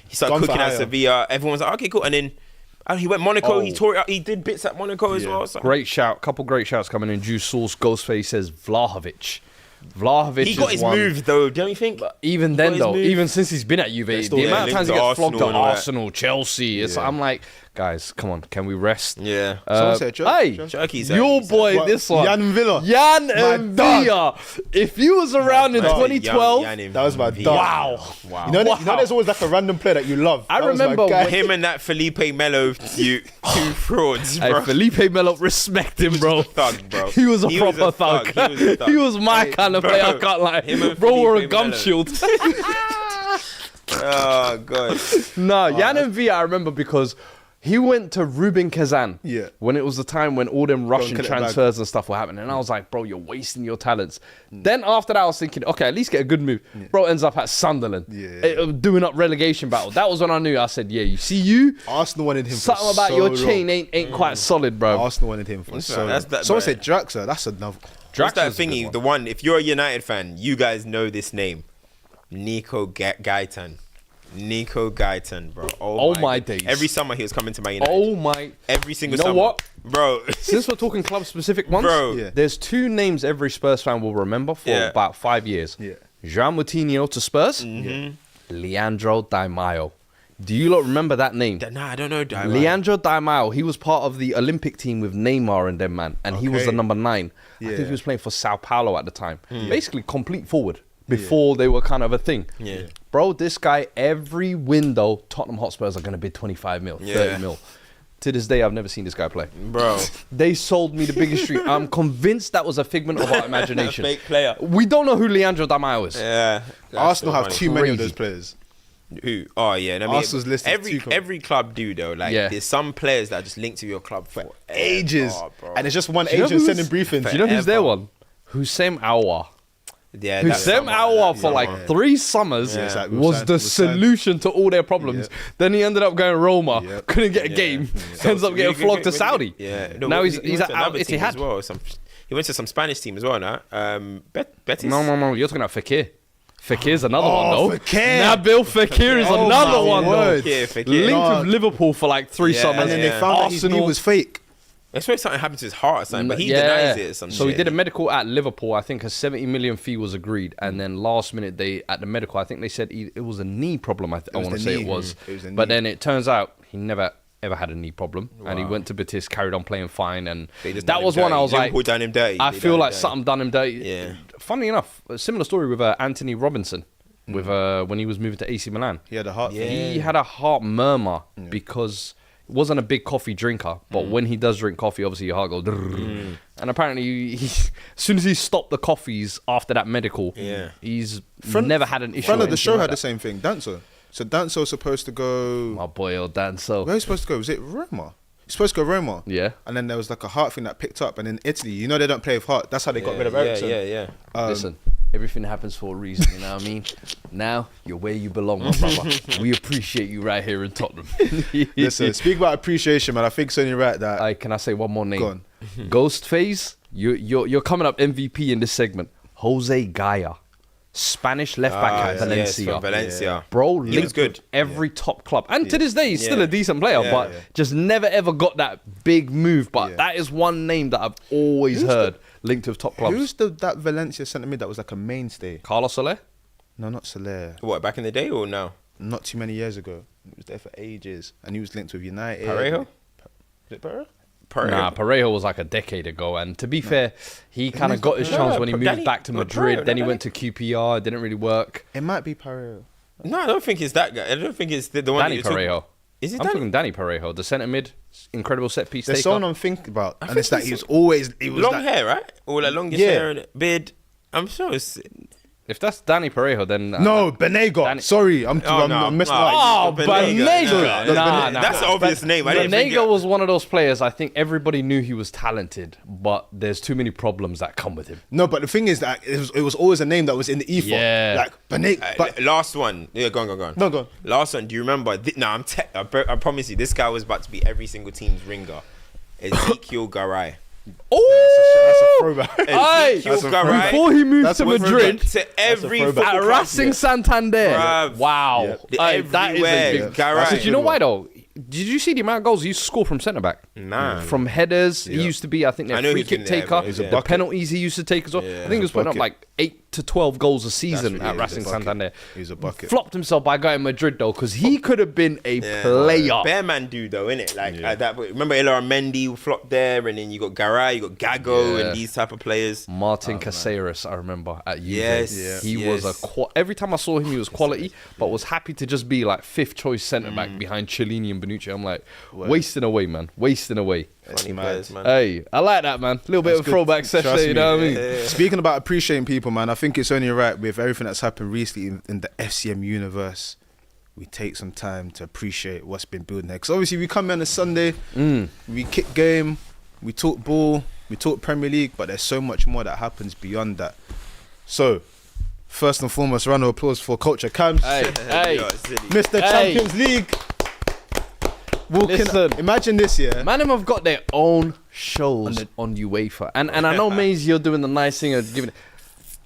he started Gone for cooking at hire. Sevilla. Everyone was like, okay, cool. And then he went Monaco. He tore it up. He did bits at Monaco as well. So. Great shout. Couple great shouts coming in. Juice Sauce Ghostface says Vlahovic. Vlahovic He got his one. moves though, don't you think? Even He then, got though, his moves. even since he's been at Juve, still the amount of linked times he to gets flogged Arsenal at and all that. Arsenal, Chelsea, it's I'm like, guys, come on, can we rest? Yeah. Someone said hey, Turkey's your boy, What? this one, Jan Villa. Jan My Villa. If you was around in dog. 2012, That was my dog. wow. You know, there's always like a random player that you love. I That was my remember guy. Him and that Felipe Melo, two frauds, Hey, bro. Felipe Melo, respect him, bro. Thug, bro. He was a proper thug. He was a thug. He was my kind of bro. player. I can't lie. Him and Bro wore a Felipe gum Melo. shield. Oh god. No, Jan and Villa, I remember because he went to Rubin Kazan. Yeah. When it was the time when all them Russian get it back. transfers and stuff were happening. And I was like, bro, you're wasting your talents. Then after that, I was thinking, okay, at least get a good move. Bro ends up at Sunderland. Doing up relegation battle. That was when I knew. I said, yeah, you see you? Arsenal wanted him Something for about so your long. chain ain't quite solid, bro. Arsenal wanted him for so long. that's that, Someone bro. said Draxler. That's another. What's that Draxler's a good thingy? one. The one. If you're a United fan, you guys know this name. Nico Gaitan. Nico Gaitan, bro. Oh my God. days. Every summer he was coming to my United. Oh my. Every single You know summer. what? Bro. Since we're talking club specific ones, Bro. Yeah. there's two names every Spurs fan will remember for Yeah. about 5 years. Yeah. Jean Moutinho to Spurs, Leandro Di Maio. Do you lot remember that name? Nah, I don't know. Leandro Di Maio, he was part of the Olympic team with Neymar and them, man. And he was the Okay. number 9. I think Yeah. he was playing for Sao Paulo at the time. Basically, complete forward before they were kind of a thing. Yeah. Bro, this guy, every window, Tottenham Hotspurs are going to bid 25 mil, 30 mil. To this day, I've never seen this guy play. Bro. They sold me the biggest street. I'm convinced that was a figment of our imagination. Fake player. We don't know who Leandro Di Maio is. Yeah. Arsenal have too many of Crazy. those players. Who? Oh yeah. I mean, Arsenal's list is too every club do though. Like Yeah. there's some players that are just linked to your club for Ages. bro. And it's just one Do you know agent who's- sending briefings. Do you know who's their Forever. one? Hussein Aouar. yeah, that Hussein summer, Aouar that for like summer. 3 summers Yeah, it's like was the we'll sign- solution to all their problems. Then he ended up going Roma, Yep. couldn't get a game, ends up getting flogged to Saudi. Yeah. Now he's went at to another Al team as Ittihad. well. He went to some Spanish team as well now. Betis. No, you're talking about Fekir. Fekir's another one though. Fekir. Nabil Fekir is Oh, another my one though. word. Fekir. Linked No. with Liverpool for like 3 Yeah, summers. And then they Yeah. found out his knee was fake. That's why something happened to his heart or something, but he denies it. Or some So he shit. did a medical at Liverpool. I think a 70 million fee was agreed, and then last minute at the medical, I think they said it was a knee problem. I was want the to say knee. it was, It was the but knee. then it turns out he never ever had a knee problem, and he went to Betis, carried on playing fine, and They just that done was him one I dirty. was Liverpool like, done him dirty. I They feel done him like dirty. something done him dirty. Yeah. Funny enough, a similar story with Anthony Robinson. With when he was moving to AC Milan, He had a heart thing. he had a heart murmur because he wasn't a big coffee drinker, but when he does drink coffee, obviously your heart goes. And apparently, as soon as he stopped the coffees after that medical, he's never had an issue. Friend or of the anything show like had the that. same thing, Danso. So Danso was supposed to go. My boy, old Dan. So Where was he supposed to go? Was it Roma? He's supposed to go Roma. Yeah. And then there was like a heart thing that picked up. And in Italy, you know they don't play with heart. That's how they got rid of Ericsson. Yeah. listen, everything happens for a reason. You know what I mean? Now you're where you belong, my brother. We appreciate you right here in Tottenham. Listen, speak about appreciation, man. I think Sonny right that. Can I say one more name? Go on. Ghostface, you're coming up MVP in this segment. Jose Gaya, Spanish left back at Valencia. Yes, from Valencia. Bro, He was linked good. with every top club. And to this day, he's still Yeah. a decent player, Yeah, but yeah. just never ever got that big move. But Yeah. that is one name that I've always heard linked with top clubs. Who's that Valencia centre mid that was like a mainstay? Carlos Soler? No, not Soler. What, back in the day or now? Not too many years ago. He was there for ages, and he was linked with United. Parejo? Is it Parejo? Nah, Parejo was like a decade ago. And to be fair, he kind of got his No, chance when he moved Danny- back to no, Madrid. Parejo, Then he no, went to QPR. It didn't really work. It might be Parejo. No, I don't think it's that guy. I don't think it's the one Danny that you're talking- Parejo. Is it I'm Danny? talking Danny Parejo, the centre mid, incredible set piece There's taker. someone I'm thinking about, and think it's that it's he was always Long that, hair, right? Or like longest Yeah. hair and beard. I'm sure it's... If that's Danny Parejo, then No, Benega. Danny- Sorry, I'm messing up. Oh, Banega. Nah, That's an obvious name. I didn't think Banega was one of those players. I think everybody knew he was talented, but there's too many problems that come with him. No, but the thing is that it was always a name that was in the ether. Yeah. Like Benega. But last one. Yeah, go on. No, go on. Last one. Do you remember? I promise you, this guy was about to be every single team's ringer. Ezekiel Garay. that's a throwback. Hey, Ezekiel Garay. before he moved That's to a throwback. Madrid, To every throwback. at football Racing Santander. Bruv. Wow. Yeah. Hey, that is a Everywhere. big. Garay. So do you know why though? Did you see the amount of goals he used to score from centre back? Nah. From headers, he used to be. I think I their know free he's been kick there, taker. but he's a The bucket. penalties he used to take as well. I think he was putting up bucket. like 8 to 12 goals a season really- at he's a Racing bucket. Santander. He's a bucket. Flopped himself by going Madrid though, because he could have been a player. Bearman dude though, innit? Like at that point, remember Ilara Mendy flopped there, and then you got Garay, you got Gago, Yeah. and these type of players. Martin Caceres, I remember at Juve. Yes, he yes. was every time I saw him, he was quality, but was happy to just be like 5th choice centre back behind Chiellini and Bonucci. I'm like, wasting away, man, wasting away. Funny mad. players, man. Hey, I like that, man. A little bit That's of good. throwback session, Trust you me. know what I mean? Speaking about appreciating people, man, I think it's only right with everything that's happened recently in the FCM universe. We take some time to appreciate what's been building there. Because obviously we come in on a Sunday, we kick game, we talk ball, we talk Premier League, but there's so much more that happens beyond that. So, first and foremost, round of applause for Culture Cams, Hey, Yo, silly. Mr. Hey. Champions League. Walking, Listen. imagine this, yeah. Man, them have got their own shows on UEFA, and I know, Maze, you're doing the nice thing of giving.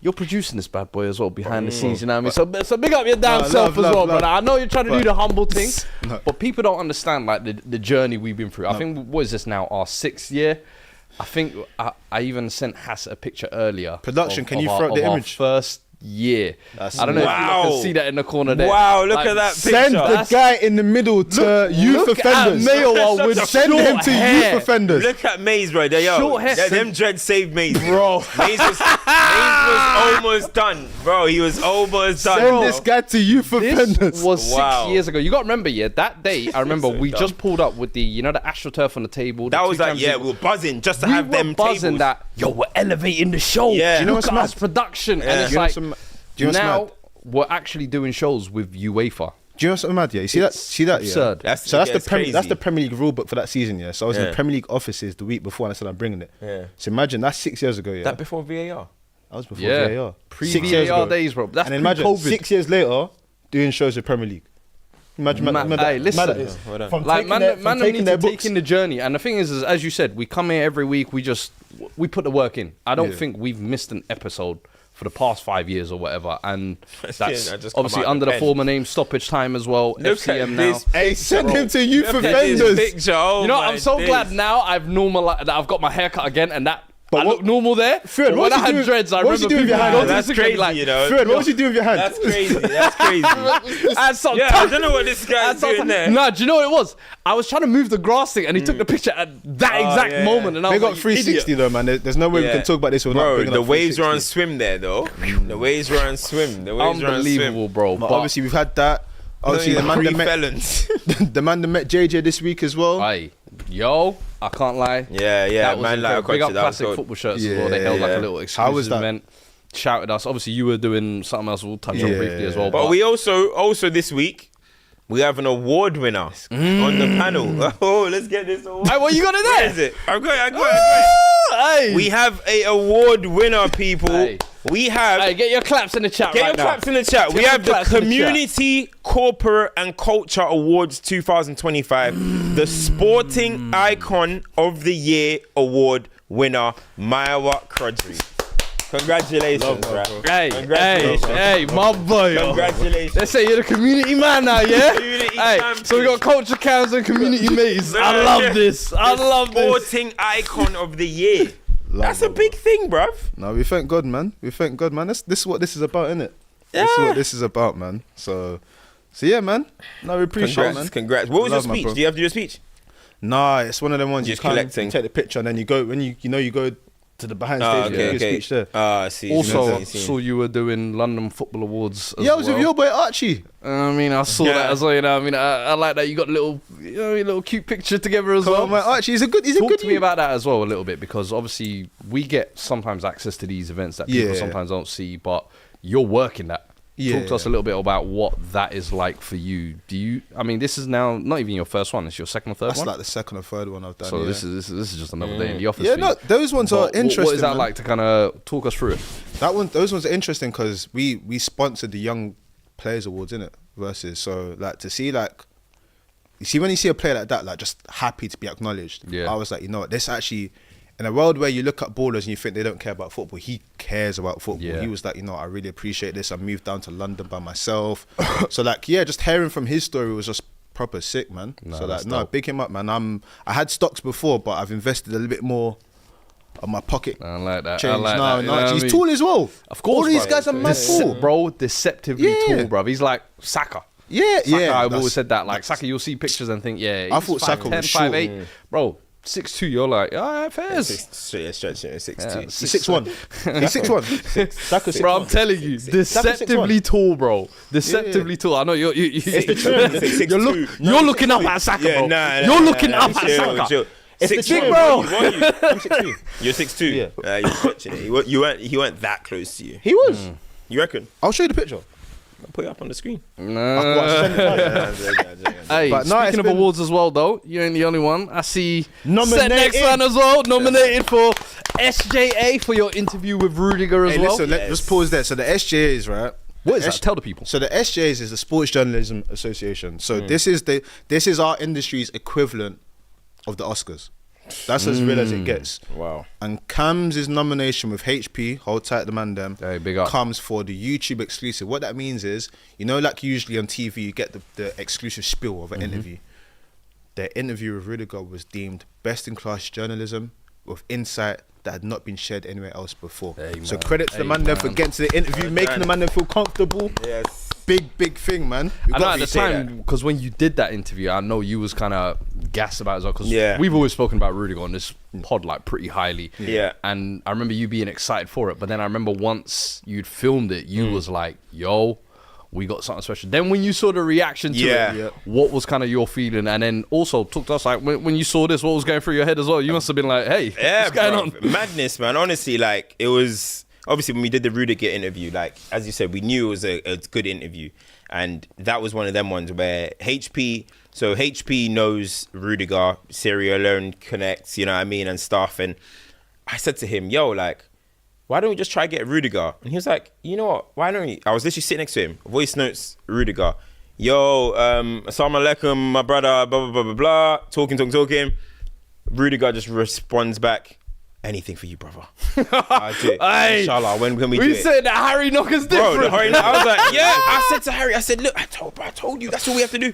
You're producing this bad boy as well behind the scenes, you know what I mean? So big up your damn No, self love, as well, love. brother. I know you're trying to do the humble thing, No. but people don't understand like the journey we've been through. I think, what is this now, our 6th year? I think I even sent Hass a picture earlier. Production, can you our- throw up the our image? first year. I don't know if you Wow. can see that in the corner there. Wow, look Like, at that picture. Send the guy in the middle to youth look offenders. at Mayo with Send him short to hair. youth offenders. Look at Maze, bro. Yo, Short hair. them dreads saved Maze, Bro. Maze was almost done, bro. He was almost done. Send bro. this guy to youth offenders. This was Wow. 6 years ago. You got to remember, yeah, that day, I remember we dumb. just pulled up with the AstroTurf on the table. That the was two like, times yeah, it- we were buzzing just to we have were them buzzing tables. that, yo, we're elevating the show. Yeah. Do you know Look what's at us mad? production. Yeah. And it's Do you know like, some- do you know what's now mad? we're actually doing shows with UEFA. Do you know something mad? Yeah, you see that? It's See that? Yeah. absurd. That's So that's yeah, the it's that's crazy. the Premier League rule book for that season. Yeah. So I was in Yeah. the Premier League offices the week before, and I said I'm bringing it. Yeah. So imagine that's 6 years ago. Yeah. That before VAR. I was before Yeah. VAR. 6 years Pre-VAR ago. days, bro. That's And then imagine pre-COVID. 6 years later doing shows with Premier League. Imagine, Hey, listen. that is. Well done. From Like, taking man, their, from man taking need their to books. take in the journey. And the thing is, as you said, we come here every week. We put the work in. I don't Yeah. think we've missed an episode for the past 5 years or whatever. And that's I just come obviously out under the the pen. former name Stoppage Time as well. Look FCM at now. this. Hey, send him to youth Look at this offenders. picture. Oh You know, my I'm so days. glad now I've normalized that I've got my haircut again, and that But I what- look normal there. Fred, But what when I was you had doing- dreads, I what was remember you doing people behind would that? go to That's the Instagram crazy, like, you know. Fred, what was you doing with your hands? That's crazy. That's crazy. I had some Yeah, I don't know what this I had guy's some doing there. Nah, do you know what it was? I was trying to move the grass thing, and he took the picture at that Oh, exact yeah. moment, and I They was got like, 360 though, man. There's no way we Yeah. can talk about this without Bro, bringing the up waves were on 360. swim there, though. The waves were on swim. The waves were on unbelievable, swim. bro. But obviously we've had that. Obviously the man that met felons. the man that met JJ this week as well. Aye, yo, I can't lie. Yeah, That was man, like incredible. Big up that was classic good. football shirts as well. They Yeah, held like yeah. a little How was exclusive that? event. Shouted us. Obviously, you were doing something else. We'll touch on Yeah. briefly as well. But we also this week we have an award winner on the panel. Oh, let's get this award. Hey, what you got in Where there? is it? I got it. Hey, We have a award winner, people. Hey. We have. hey, get your claps in the chat Get right your now. claps in the chat. We your have the claps in the chat. Community Corporate and Culture Awards 2025, the Sporting Icon of the Year Award winner, Maiwa Crudry. Congratulations, bro. Hey, hey, Congratulations. hey, my boy. Yo. Congratulations. Let's say you're the community man now, yeah? Community Hey, champion. so we got culture cams and community mates. I love this. I love this. Sporting Icon of the Year. That's a big thing, bruv. No, we thank God, man. We thank God, man. This is what this is about, innit? This is Yeah. what this is about, man. So yeah, man. No, we appreciate it, man. Congrats. What was Love your my speech? bro. Do you have to do a speech? Nah, it's one of them ones Just you can't collecting. you take the picture and then you go when you go to the behind stage and do your speech there. I see. Also, See. saw you were doing London Football Awards as Yeah, I was well. with your boy Archie. I mean, I saw Yeah. that as well. You know, I mean, I like that you got a little, you know, a little cute picture together as Come well. on, man. Archie, he's a good Talk to me youth. about that as well a little bit, because obviously we get sometimes access to these events that people Yeah. sometimes don't see, but you're working that. Yeah. Talk to us a little bit about what that is like for you. Do you? I mean, this is now not even your first one; it's your second or third That's one. like the second or third one I've done. So yeah. this is just another day in the office. Yeah, for no, you. those ones are But interesting. What is that man. like to kind of talk us through it? Those ones are interesting because we sponsored the Young Players Awards, innit? Versus, so like to see like, you see when you see a player like that, like just happy to be acknowledged. Yeah. I was like, you know what, this actually, in a world where you look at ballers and you think they don't care about football, he cares about football. Yeah. He was like, you know, I really appreciate this. I moved down to London by myself. So like, yeah, just hearing from his story was just proper sick, man. No, so that's like, no, dope. big him up, man. I had stocks before, but I've invested a little bit more of my pocket. I like that. Change. I like No, that. You know what I he's mean? tall as well. Of course, all these bro. guys are mad tall, Bro, deceptively Yeah. tall, bro. He's like Saka. Yeah, Saka, yeah. I've always said that. Like Saka, you'll see pictures and think, yeah, I thought Saka was short. 5'8". Bro, 6'2", you're like, all right, fairs. Stretch it, 6'2". He's 6'1". He's 6'1". Saka's 6'1". Bro, I'm telling you, deceptively tall, bro. Deceptively tall. I know you're looking up at Saka, bro. You're looking up at Saka. It's the 6'1", trick, bro. I'm 6'2". You're 6'2". Yeah. You're stretching it. He weren't that close to you. He was. You reckon? I'll show you the picture. I'll put it up on the screen. Hey, But no, it's speaking of been- awards as well, though, you ain't the only one. I see Nominated. Set Next Fan as well, nominated for SJA for your interview with Rudiger as Hey, well. listen, let's pause there. So the SJAs, right? What is that? Tell the people. So the SJAs is the Sports Journalism Association. So this is our industry's equivalent of the Oscars. That's as real as it gets. Wow. And Cam's nomination with HP, Hold Tight the Man Them, Hey, big up. comes for the YouTube exclusive. What that means is, you know, like usually on TV, you get the exclusive spiel of an interview. Their interview with Rudiger was deemed best in class journalism with insight that had not been shared anywhere else before. Hey, So man. credit to the Hey, man there for man. getting to the interview, Well making done. the man there feel comfortable. Yes. Big thing, man. We I know got at to the say time, that. because when you did that interview, I know you was kind of gassed about it as well, because Yeah. we've always spoken about Rudiger on this pod like pretty highly. Yeah. And I remember you being excited for it, but then I remember once you'd filmed it, you was like, yo, we got something special. Then when you saw the reaction to Yeah. it, Yeah. what was kind of your feeling? And then also talk to us, like, when you saw this, what was going through your head as well? You must have been like, hey, Yeah, what's going bruv. on? Madness, man. Honestly, like, it was obviously when we did the Rudiger interview, like, as you said, we knew it was a good interview. And that was one of them ones where HP knows Rudiger, Sierra Leone connects, you know what I mean, and stuff. And I said to him, yo, like, why don't we just try get Rudiger? And he was like, you know what, why don't we? I was literally sitting next to him, voice notes, Rudiger. Yo, assalamu alaikum, my brother, blah, blah, blah, blah, blah. Talking. Rudiger just responds back, anything for you, brother. I do it. Hey, Inshallah, when can we do We it? said that Harry Knocker's Bro, different. I was like, yeah. I said to Harry, I said, look, I told you, that's all we have to do.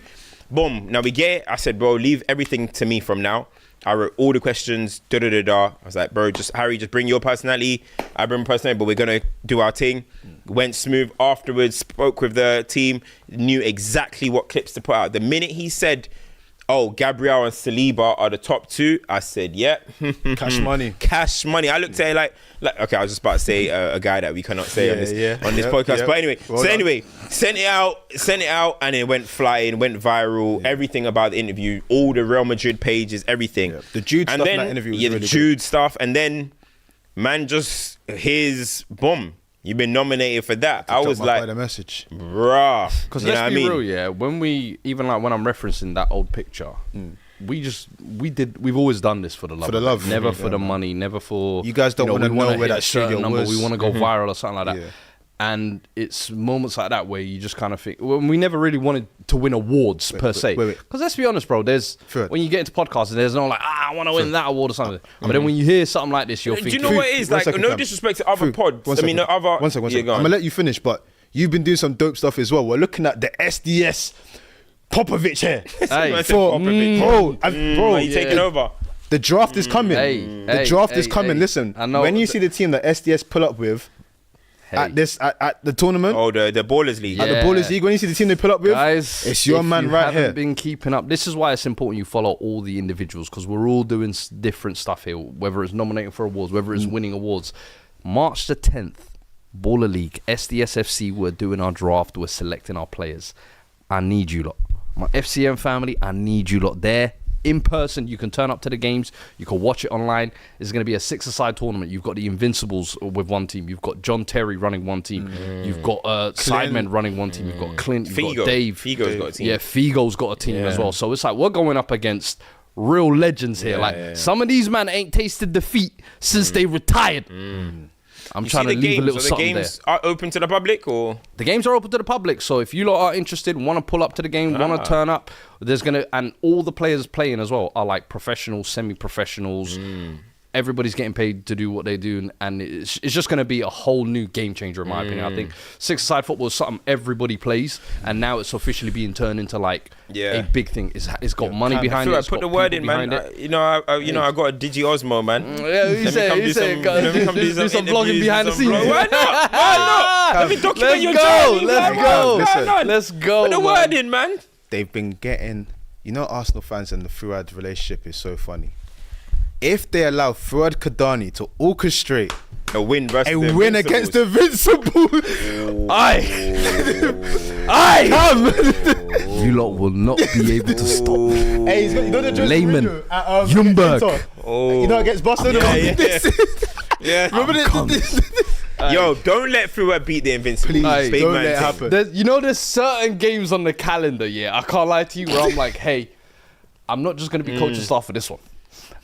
Boom. Now we get it. I said, bro, leave everything to me from now. I wrote all the questions, I was like, bro, Harry, just bring your personality. I bring my personality, but we're going to do our thing. Went smooth afterwards, spoke with the team, knew exactly what clips to put out. The minute he said, oh, Gabriel and Saliba are the top two, I said, yeah. Cash money. Cash money. I looked at it like okay, I was just about to say a guy that we cannot say on this podcast. Yeah. But anyway, Well done. sent it out, and it went flying, went viral. Everything about the interview, all the Real Madrid pages, everything. Yeah. The Jude and stuff then, in that interview was the really good. Jude stuff, and then man, just his boom. You've been nominated for that. I was like, the message. bruh. Because you know let's what be I mean? real, yeah. When when I'm referencing that old picture, we've always done this for the love. For the of it. love. Never Yeah, for the money, never for. You guys don't wanna we know wanna where hit that a certain studio number, was. we want to go viral or something like that. Yeah. And it's moments like that where you just kind of think, well, we never really wanted to win awards per se. wait. Because let's be honest, bro, Fair. when you get into podcasts, there's no like, I want to win that award or something. But then when you hear something like this, you're Do thinking, you know what it is? One Like, second, no Cam. disrespect to other pods. One I mean, second. the other. One second. Yeah, go I'm on. gonna let you finish, but you've been doing some dope stuff as well. We're looking at the SDS Popovich here. Hey, Man said For- Popovich. bro, Are you taking yeah. over? the draft is coming. Hey, the hey, draft is hey, coming. hey. Listen, I know when you the- see the team that SDS pull up with hey, at the tournament, Oh, the Ballers League. at the Yeah. Ballers League, when you see the team they pull up with, guys, it's your if man you right haven't here. been keeping up. This is why it's important you follow all the individuals, because we're all doing different stuff here, whether it's nominating for awards, whether it's winning awards. March the 10th, Baller League, SDSFC, we're doing our draft, we're selecting our players. I need you lot. My FCM family, I need you lot there. In person, you can turn up to the games, you can watch it online. It's going to be a 6-a-side tournament. You've got the Invincibles with one team, you've got John Terry running one team, you've got Sidemen running one team, you've got Clint, you've Figo. got Dave. Figo's got a team. Yeah, Figo's got a team as well. So it's like we're going up against real legends here. Some of these man ain't tasted defeat since they retired. I'm You trying see to the leave a games? little Are the something games there. are open to the public, or The games are open to the public, so if you lot are interested, want to pull up to the game, want to turn up, and all the players playing as well are like professionals, semi-professionals. everybody's getting paid to do what they do, and it's just going to be a whole new game changer in my opinion. I think six-a-side football is something everybody plays, and now it's officially being turned into like a big thing. It's got money behind it. Put the word in, man. I got a Digi Osmo, man. Yeah, you said do some vlogging behind the scenes. Why not? Let me document your journey. Let's go. Put the word in, man. They've been getting, Arsenal fans and the Fuad relationship is so funny. If they allow Fuad Kadani to orchestrate a win against the Invincibles, I you lot will not be able to stop. Hey, he's got, the Layman, Jumberg. Against Boston. Yeah. Remember this? Yo, don't let Fuad beat the Invincibles. Please, don't let it happen. There's certain games on the calendar, I can't lie to you, where I'm like, hey, I'm not just going to be coaching staff for this one.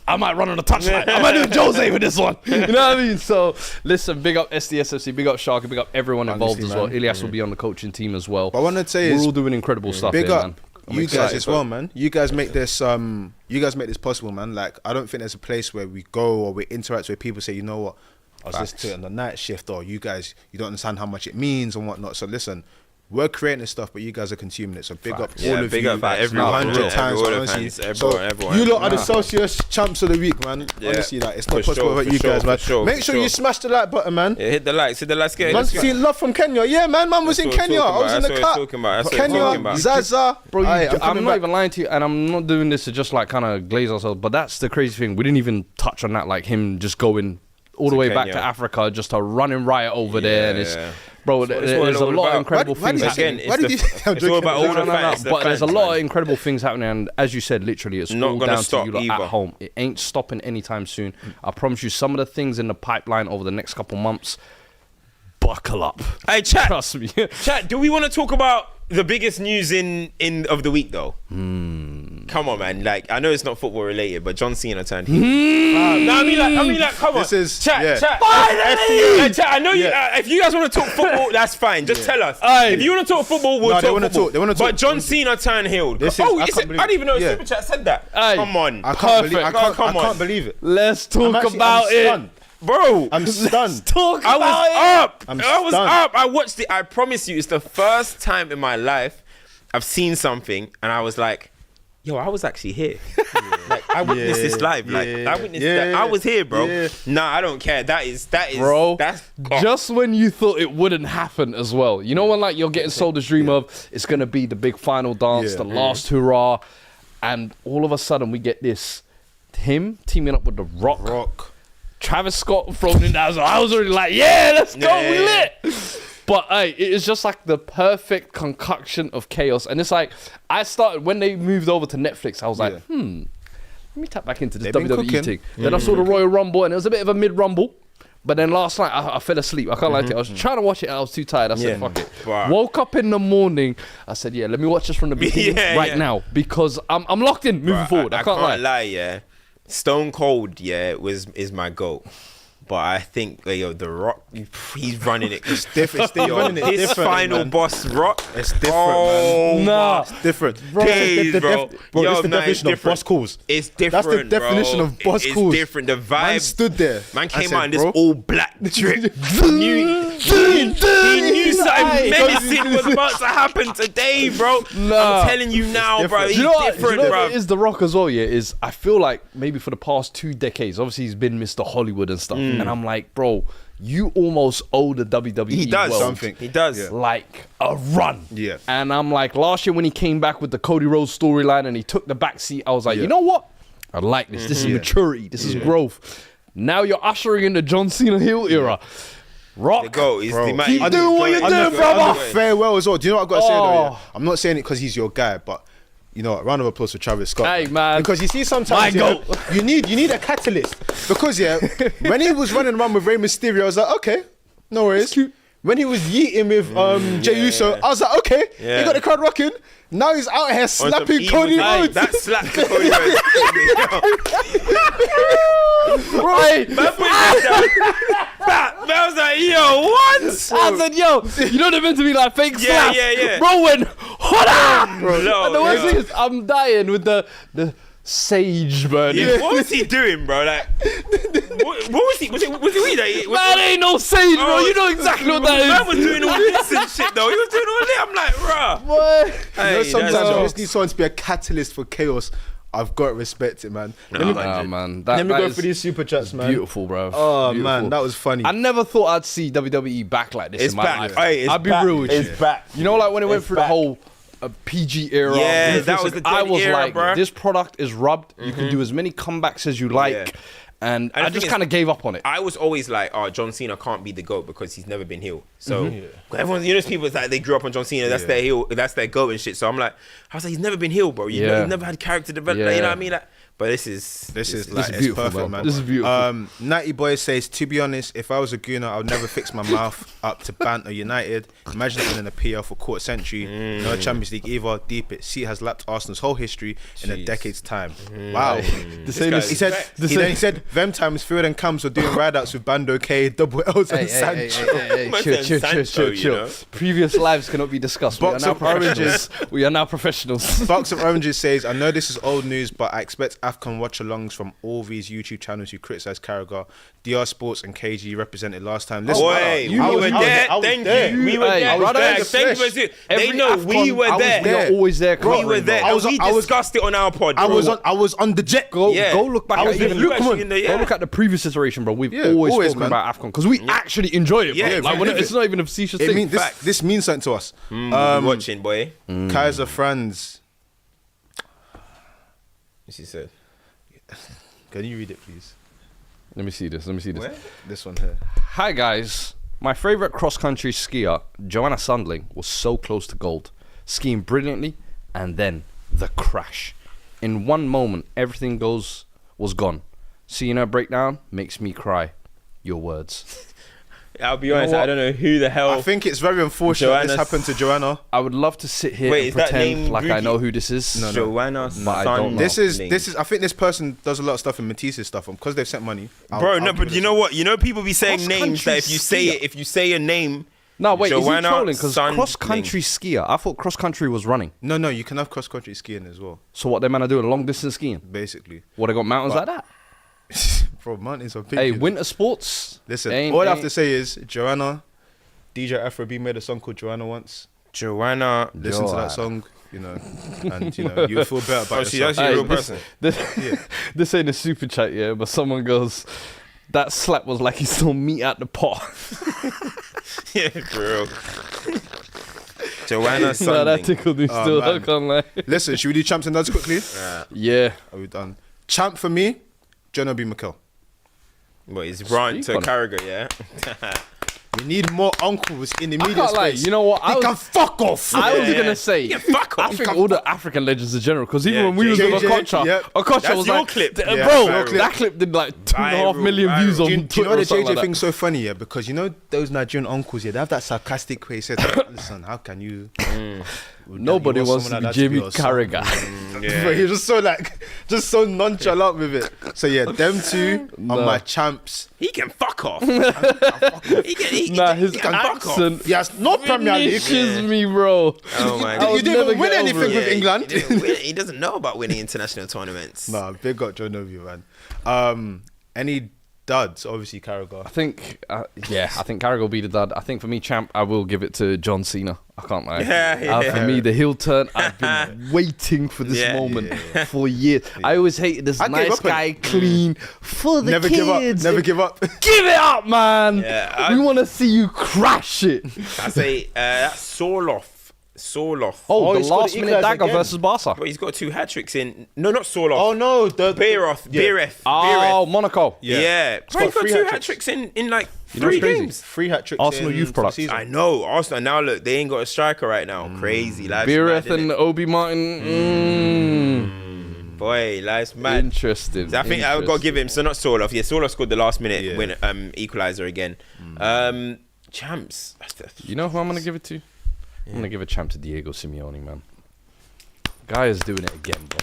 I might run on the touchline. I might do Jose with this one. You know what I mean? So, listen, big up SDSFC, big up Sharky, big up everyone involved as well. Ilyas will be on the coaching team as well. What I want to say we're all doing incredible stuff big here, up man. you guys as well, man. You guys make this possible, man. Like, I don't think there's a place where we go or we interact where people say, you know what, I was listening to it on the night shift, or you guys, you don't understand how much it means and whatnot. So listen, we're creating stuff, but you guys are consuming it. So big up all of big you. Up everyone, 100 times, honestly. Everyone. You lot are the Celsius champs of the week, man. Honestly, like, it's not possible without you guys, man. Make sure you smash the like button, man. Yeah, hit the likes. Man, see love from Kenya. Yeah, man was in Kenya. I was in the cut. Kenya, Zaza. Bro, I'm not even lying to you, and I'm not doing this to just like kind of glaze ourselves, but that's the crazy thing. We didn't even touch on that, like him just going all the way back to Africa, just a running riot over there, and it's bro. There's a lot of incredible things happening. It's all about all the fans. But there's a lot of incredible things happening, and as you said, literally, it's all down to you lot at home. It ain't stopping anytime soon. I promise you, some of the things in the pipeline over the next couple months. Buckle up. Hey, chat. Trust me. Chat. Do we want to talk about the biggest news in of the week though? Come on, man. Like, I know it's not football related, but John Cena turned heel. No, I mean like, come on. This is chat. Finally! Chat. I know you. If you guys want to talk football, that's fine. Just tell us. If you want to talk football, we'll talk football. They want to talk. But John Cena turned heel. I didn't even know Superchat said that. Come on. I can't believe it. Let's talk about it. Bro, I'm stunned. I was up. I watched it. I promise you, it's the first time in my life I've seen something and I was like, yo, I was actually here. Like, I witnessed this live. Like, I witnessed that. I was here, bro. Nah, I don't care. That is, bro. That's just when you thought it wouldn't happen as well. You know when like you're getting sold this dream of it's gonna be the big final dance, the last hurrah, and all of a sudden we get this him teaming up with the Rock. Travis Scott thrown in there, so I was already like, let's go, we lit. But hey, it is just like the perfect concoction of chaos. And it's like, I started, when they moved over to Netflix, I was like, let me tap back into this WWE thing. Then I saw the Royal Rumble, and it was a bit of a mid-rumble. But then last night, I fell asleep. I can't lie to you. I was trying to watch it, and I was too tired. I said, fuck it. Wow. Woke up in the morning. I said, let me watch this from the beginning now. Because I'm locked in moving forward. I can't lie. Stone Cold, is my GOAT. But I think, The Rock, he's running it. It's different. His final boss, Rock. It's different, man. Nah. It's different. Bro, It's the definition of boss calls. It's different, That's the definition of boss calls. It's different. The vibe. Man stood there. Man came out in this all black drip. He knew something menacing was about to happen today, bro. I'm telling you now, bro. He's different, bro. What is The Rock as well, is I feel like maybe for the past 2 decades, obviously he's been Mr. Hollywood and stuff. And I'm like, bro, you almost owe the WWE He does world, something. He does. Like a run. Yeah. And I'm like, last year when he came back with the Cody Rhodes storyline and he took the back seat, I was like, you know what? I like this. This is maturity. This is growth. Now you're ushering in the John Cena heel era. Rock, keep doing what you're doing, brother. Farewell as well. Do you know what I've got to say though? Yeah? I'm not saying it because he's your guy, but you know, a round of applause for Travis Scott. Hey, man. Because you see sometimes you need a catalyst. Because when he was running around with Rey Mysterio, I was like, okay, no worries. When he was yeeting with Jey Uso, I was like, okay, he got the crowd rocking. Now he's out here slapping Cody Rhodes. That slap to Cody Rhodes. Right. I was like, yo, what? I said, yo, you know they're meant to be like fake slaps. Yeah. Bro went, hola! Bro, And the worst thing is, I'm dying with the sage burning. Yeah, what was he doing, bro? Like, what was he? Was it weed? Like, Man, ain't no sage, bro. You know exactly what that is. Man was doing all this and shit, though. He was doing all that. I'm like, bruh. What? Hey, sometimes that's you jokes. just need someone to be a catalyst for chaos. I've got to respect it, man. No, Let me, Man. let me that go is through these super chats, man. beautiful, bro. Oh Beautiful. man, that was funny. I never thought I'd see WWE back like this It's in my back. life. Hey, it's I'll be back. real with It's you. back. You know, like when it went It's through back. the whole PG era. Yeah, ruthless, that was the I dead was era, like, bruh. this product is rubbed. You can do as many comebacks as you like. Yeah. And And I the just thing kind of gave up on it. I was always like, oh, John Cena can't be the GOAT because he's never been heel. So everyone, you know, people it's like they grew up on John Cena, that's their heel, that's their GOAT and shit. So I'm like, I was like, he's never been heel, bro. You know, Yeah. he's never had character development. Yeah. You know what I mean? Like, but this is like, it's beautiful, perfect, bro. man. This is beautiful. Natty Boy says, to be honest, if I was a gooner, I would never fix my mouth up to banter United. Imagine being in the PL for quarter century. No Champions League either. Deep it. C has lapped Arsenal's whole history in a Jeez. decade's time. Wow. This ain't guy's- He said, This he said, them times Field and Camps were doing ride-outs with Bando K, double L's and Sancho. Man Chill, said chill, Sancho, chill, you chill. know? Previous lives cannot be discussed. Box of oranges. We are now professionals. Box of Oranges says, I know this is old news, but I expect AFCON watch-alongs from all these YouTube channels who criticise Carragher. DR Sports and KG represented last time. Listen, Boy, you we know- were I was- there. I was Thank there. you. We were Hey, there. brother, Thank it's you. fresh. They Every know we AFCON, were there. We are always there. We were there. I was- And we I was- discussed it on our pod. I bro. was on the jet. Go Yeah. look back I at was even with you look, actually in the- go yeah. look at the previous iteration, bro. We've Yeah, always always, spoken man. about AFCON because we actually enjoy it, bro. Yeah, like we when live it's it. not even a facetious It thing. mean, Facts. this means something to us. We'll be watching, boy. Kaiser Franz. What she said. Can you read it, please? Let me see this. Where? This one here. Hi guys, my favourite cross-country skier, Joanna Sundling, was so close to gold, skiing brilliantly, and then the crash. In one moment, everything was gone. Seeing her breakdown makes me cry. Your words. I'll be honest, what? I don't know who the hell. I think it's very unfortunate this Joanna's- happened to Joanna. I would love to sit here Wait, and is that pretend name like I Greeky? know who this is. No. Joanna But I don't know. This is. I think this person does a lot of stuff in Matisse's stuff, because they've sent money. Bro, no, but you know what? You know, people be saying Cross-country names that if you say skier. it, if you say a name, No, wait, Joanna is he trolling? Because Sundling. cross-country skier, I thought cross-country was running. No, you can have cross country skiing as well, So what they man are doing? Long-distance skiing? basically. What, they got mountains like that? Bro, mountains are big. Hey, winter sports. Listen, ain't- all I have ain't- to say is Joanna, DJ Afro B made a song called Joanna once. Joanna. Listen to that song, and you'll feel better about Oh, she's yourself. actually a Hey, real this- person. This ain't a super chat, yeah, but someone goes, that slap was like he stole meat out the pot. Yeah, for real. Joanna No, that Sundling. tickled me Oh, still, I man. can't lie. Listen, should we do champs and duds quickly? Yeah. Are we done? Champ for me, John Obi Mikel. What, he's rant to Speak on Carragher, yeah? We need more uncles in the I media can't lie, space. you know what? They can fuck off. I was Yeah. gonna say, Yeah, fuck I off. think all the African legends in general, because even Yeah, when we was with JJ, Okocha, yep. Okocha That's was your like, clip. bro, Yeah, viral. that clip did like 2.5 Viral, million viral. views on Do you Twitter know the or something JJ like that. thing's so funny, yeah? Because you know those Nigerian uncles, yeah, they have that sarcastic way. He said, "Listen, how can you?" Nobody you want wants to someone be like that Jimmy your son? Carragher. But he was just so nonchalant with it. So yeah, them two are my champs. He can fuck off. he Nah, his can fuck off. accent Yes, no Premier League. finishes me, bro. Oh my I god. would You didn't never even win get over anything it. with England. He doesn't know about winning international tournaments. Nah, big up John Obi, man. Any duds? Obviously, Carragher. I think, I think Carragher will be the dad. I think for me, champ, I will give it to John Cena. I can't lie. Yeah. For me, the heel turn, I've been waiting for this Yeah. moment for years. I always hated this I gave nice up on guy, it. clean, for the Never kids. give up. Never give up. Give it up, man. Yeah, We want to see you crash it. I say that's Sorloth. Oh, the he's got last the minute equaliser dagger again. versus Barca. But he's got 2 hat tricks in. No, not Sorloth. Oh no, the Beereth. Oh, Monaco. Yeah. Bro, he's got 2 hat tricks in like You know 3 what's crazy? games. 3 hat tricks. Arsenal in youth product. season. I know. Arsenal now look, they ain't got a striker right now. Crazy. Life's Beereth mad, and innit? Obi Martin. Boy, life's mad. Interesting. I think I've got to give him. So not Sorloth. Yeah, Sorloth scored the last minute Yeah. win equalizer again. Champs. You know who I'm gonna give it to? I'm gonna give a champ to Diego Simeone, man. Guy is doing it again, bro.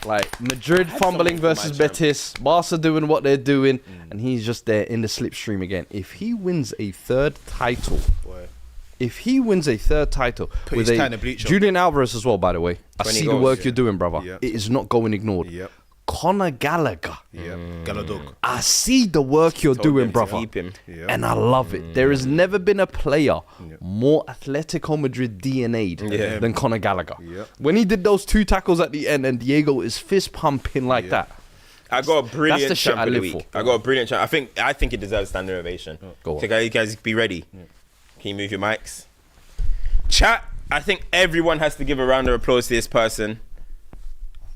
Like Madrid fumbling someone for versus my champ. Betis, Barca doing what they're doing, and he's just there in the slipstream again. If he wins a 3rd title, Boy. if he wins a third title with his tie in the bleacher. Julian Alvarez as well, by the way, I 20 see the goals, work you're doing, brother. Yep. It is not going ignored. Yep. Conor Gallagher. Yeah. Galadog. I see the work you're Told doing, them to brother. keep him. Yeah. And I love it. There has never been a player more Atletico Madrid DNA'd Yeah. than Conor Gallagher. Yeah. When he did those 2 tackles at the end and Diego is fist pumping like that. I got a brilliant That's the shit champ I of the live week. for. I got a brilliant champ. I think it deserves standing ovation. Go on. So you guys be ready. Can you move your mics? Chat. I think everyone has to give a round of applause to this person.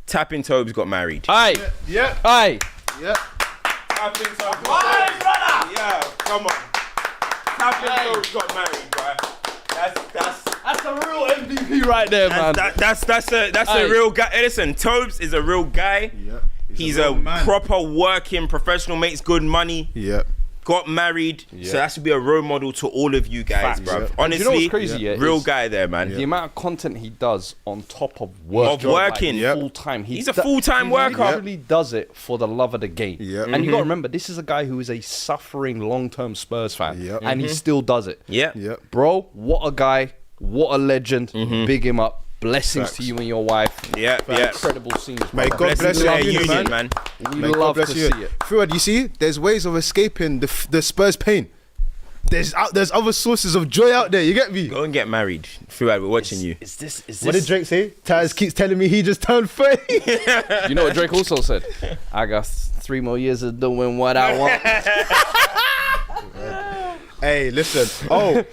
Tapping Tobes got married. Aye. Yeah. Aye. Yeah. Tapping Tobes got married. Yeah, come on. Tapping Tobes got married, bro. That's a real MVP right there, man. That's a Aye. real guy. Hey, listen, Tobes is a real guy. Yeah. He's real a man. proper working professional, makes good money. Yeah. Got married, so that should be a role model to all of you guys, Facts. bro. Yeah. Honestly, Do you know what's crazy, yeah, real is guy there, man. The amount of content he does on top of work, Of working. Yep. full time. He's a full-time worker. He literally does it for the love of the game. Yep. And you got to remember, this is a guy who is a suffering long-term Spurs fan, Yep. and he still does it. Yeah. Yeah. Bro, what a guy! What a legend! Big him up. Blessings Facts. to you and your wife. Yeah, yeah. Incredible scenes. May brother. God bless Blessings to their you, union, man. man. We May God love bless to you. see it. Fuad, you see, there's ways of escaping the Spurs pain. There's other sources of joy out there. You get me? Go and get married. Fuad, we're watching you. Is this? What did Drake say? Taz keeps telling me he just turned 30. You know what Drake also said? I got 3 more years of doing what I want. Hey, listen. Oh,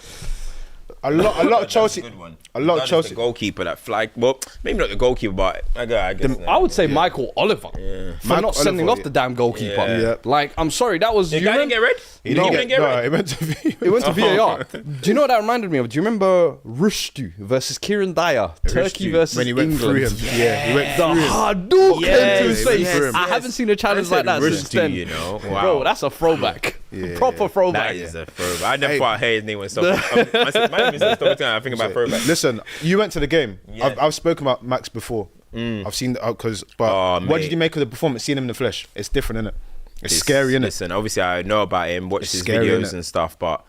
a lot of Chelsea. Good one. A lot of That is Chelsea. The goalkeeper that flag. Well, maybe not the goalkeeper, but I guess. I would say Michael Oliver for Michael not sending Oliver, off the damn goalkeeper. Yeah. Yeah. Like, I'm sorry, that was. The you guy didn't remember- get red. He didn't get red. No, it went to be. It went to VAR. Do you know what that reminded me of? Do you remember Rushdu versus Kieran Dyer? Turkey versus when he went England. through him. Yeah, he went The through him. Hadouken Yes, to his yes, face. yes. I haven't seen a challenge I like that said since Rushdu, then. you know. Wow. Bro, that's a throwback. Yeah. Proper throwback. That is a throwback. I never Hey. thought I heard his name was something. My name is something. I think about throwback. Listen, you went to the game. Yeah. I've spoken about Max before. I've seen because, but Oh, what mate. did you make of the performance? Seeing him in the flesh, it's different, innit? It's scary, innit? Listen, obviously I know about him, watched It's his scary, videos innit? and stuff, but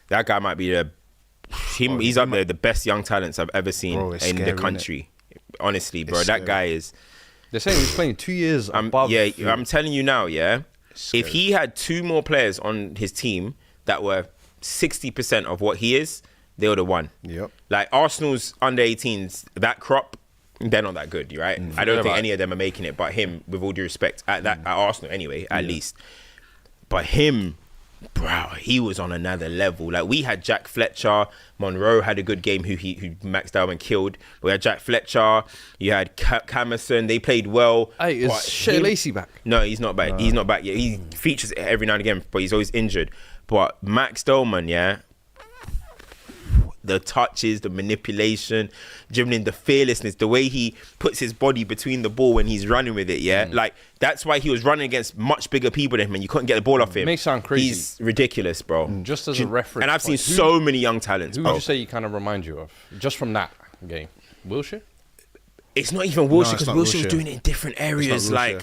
that guy might be he's up there, the best young talents I've ever seen Bro, it's in scary, the country. Honestly, bro, It's that scary. guy is. They're saying he's playing 2 years above. Yeah, I'm telling you now, yeah. scary. If he had 2 more players on his team that were 60% of what he is, they would have won. Yep. Like Arsenal's under 18s, that crop, they're not that good, right? I don't think any of them are making it, but him, with all due respect, at Arsenal anyway, at least. But him, bro, he was on another level. Like we had Jack Fletcher, Monroe had a good game who maxed out and killed. We had Jack Fletcher, you had Camerson, they played well. Hey, is But Shea him- Lacey back? No, he's not back. He's not back yet. He features every now and again, but he's always injured. But Max Dolman, yeah, the touches, the manipulation, dribbling, the fearlessness, the way he puts his body between the ball when he's running with it, yeah? Like, that's why he was running against much bigger people than him and you couldn't get the ball off him. May sound crazy. He's ridiculous, bro. Just as a reference. And I've seen point, who- so many young talents, Who bro. would you say he kind of remind you of? Just from that game. Wilshere? It's not even Wilshere it's because not Wilshere was Wilshere. doing it in different areas. Wilshere. Like,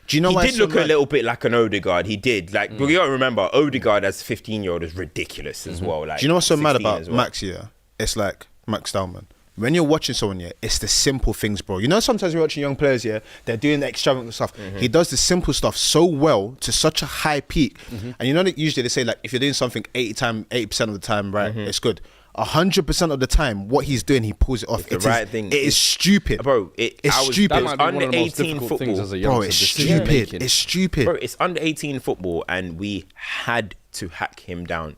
Do you know he why did it's so look a mad? little bit like an Odegaard. He did. Like, but you got to remember, Odegaard as a 15-year-old is ridiculous as well. Like, Do you know what's so mad 16 about as well. Max here? It's like Max Stallman. When you're watching someone, yeah, it's the simple things, bro. You know, sometimes you're watching young players, yeah, they're doing the extravagant stuff. He does the simple stuff so well to such a high peak. And you know that usually they say, like, if you're doing something 80% of the time, right, it's good. 100% of the time, what he's doing, he pulls it off. It's the right thing. It is stupid. Bro, it's I was- stupid. That might be one under of the most 18 difficult things football. as a Bro, youngster. it's decision stupid. making. It's stupid. Bro, it's under 18 football, and we had to hack him down.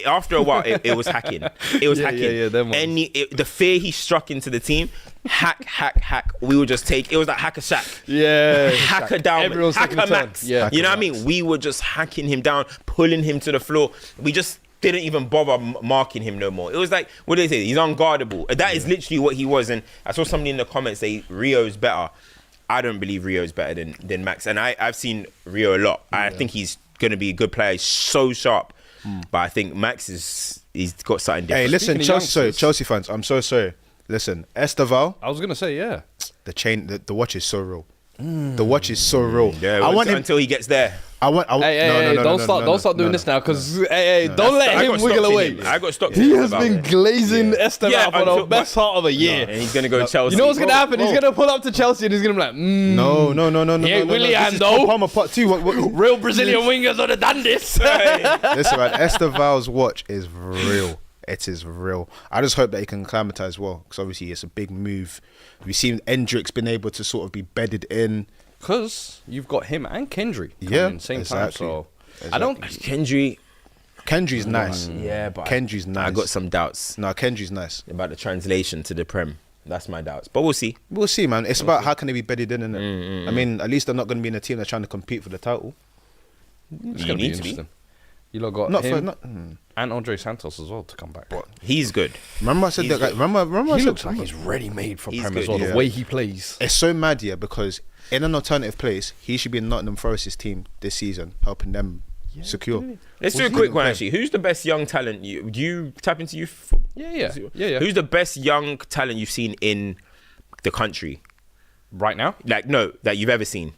After a while, it was hacking. It was hacking. yeah, them ones. The fear he struck into the team, hack. We would just take. It was like hack a sack. Yeah. Hacker down, Everyone's hacker taking a turn. max. Yeah. You know what I mean? We were just hacking him down, pulling him to the floor. We just didn't even bother marking him no more. It was like, what do they say? He's unguardable. That is literally what he was. And I saw somebody in the comments say Rio's better. I don't believe Rio's better than Max. And I've seen Rio a lot. I think he's going to be a good player. He's so sharp. But I think Max he's got something different. Hey, listen, Speaking of youngsters- Chelsea fans, I'm so sorry. Listen, Esteval, I was going to say, the watch is so real. The watch is so real. Yeah, I want him. until he gets there. Hey, don't start doing this now, because don't let him wiggle away. I got stopped. He has been glazing Esteban for the best part of a year. And he's gonna go Chelsea. You know what's gonna happen? He's gonna pull up to Chelsea and he's gonna be like, No. He ain't Willian, This is though. Palmer part 2. Real Brazilian wingers would have done this. Listen, man, Esteval's watch is real. It is real. I just hope that he can acclimatise well, because obviously it's a big move. We've seen Endrick's been able to sort of be bedded in. Because you've got him and Kendry Yeah, in same exactly. time. So I don't. Kendry's nice. Yeah, but Kendry's nice. I got some doubts No, Kendry's nice. about the translation to the Prem. That's my doubts, but we'll see. We'll see, man. It's about how can they be bedded in, innit? I mean, at least they're not going to be in a team that's trying to compete for the title. It's You gonna be need to be. interesting. You lot got Not for him not. and Andre Santos as well to come back. He's good. Remember I said He's that. Guy, good. remember I He said looks like he's ready made for He's Prem good, as well. yeah. The way he plays. It's so mad, yeah, because in an alternative place, he should be in Nottingham Forest's team this season, helping them secure. Let's do a Was he quick the one Prem? actually. Who's the best young talent? Do you tap into youth football? Yeah. Who's the best young talent you've seen in the country? Right now? Like, no, that you've ever seen.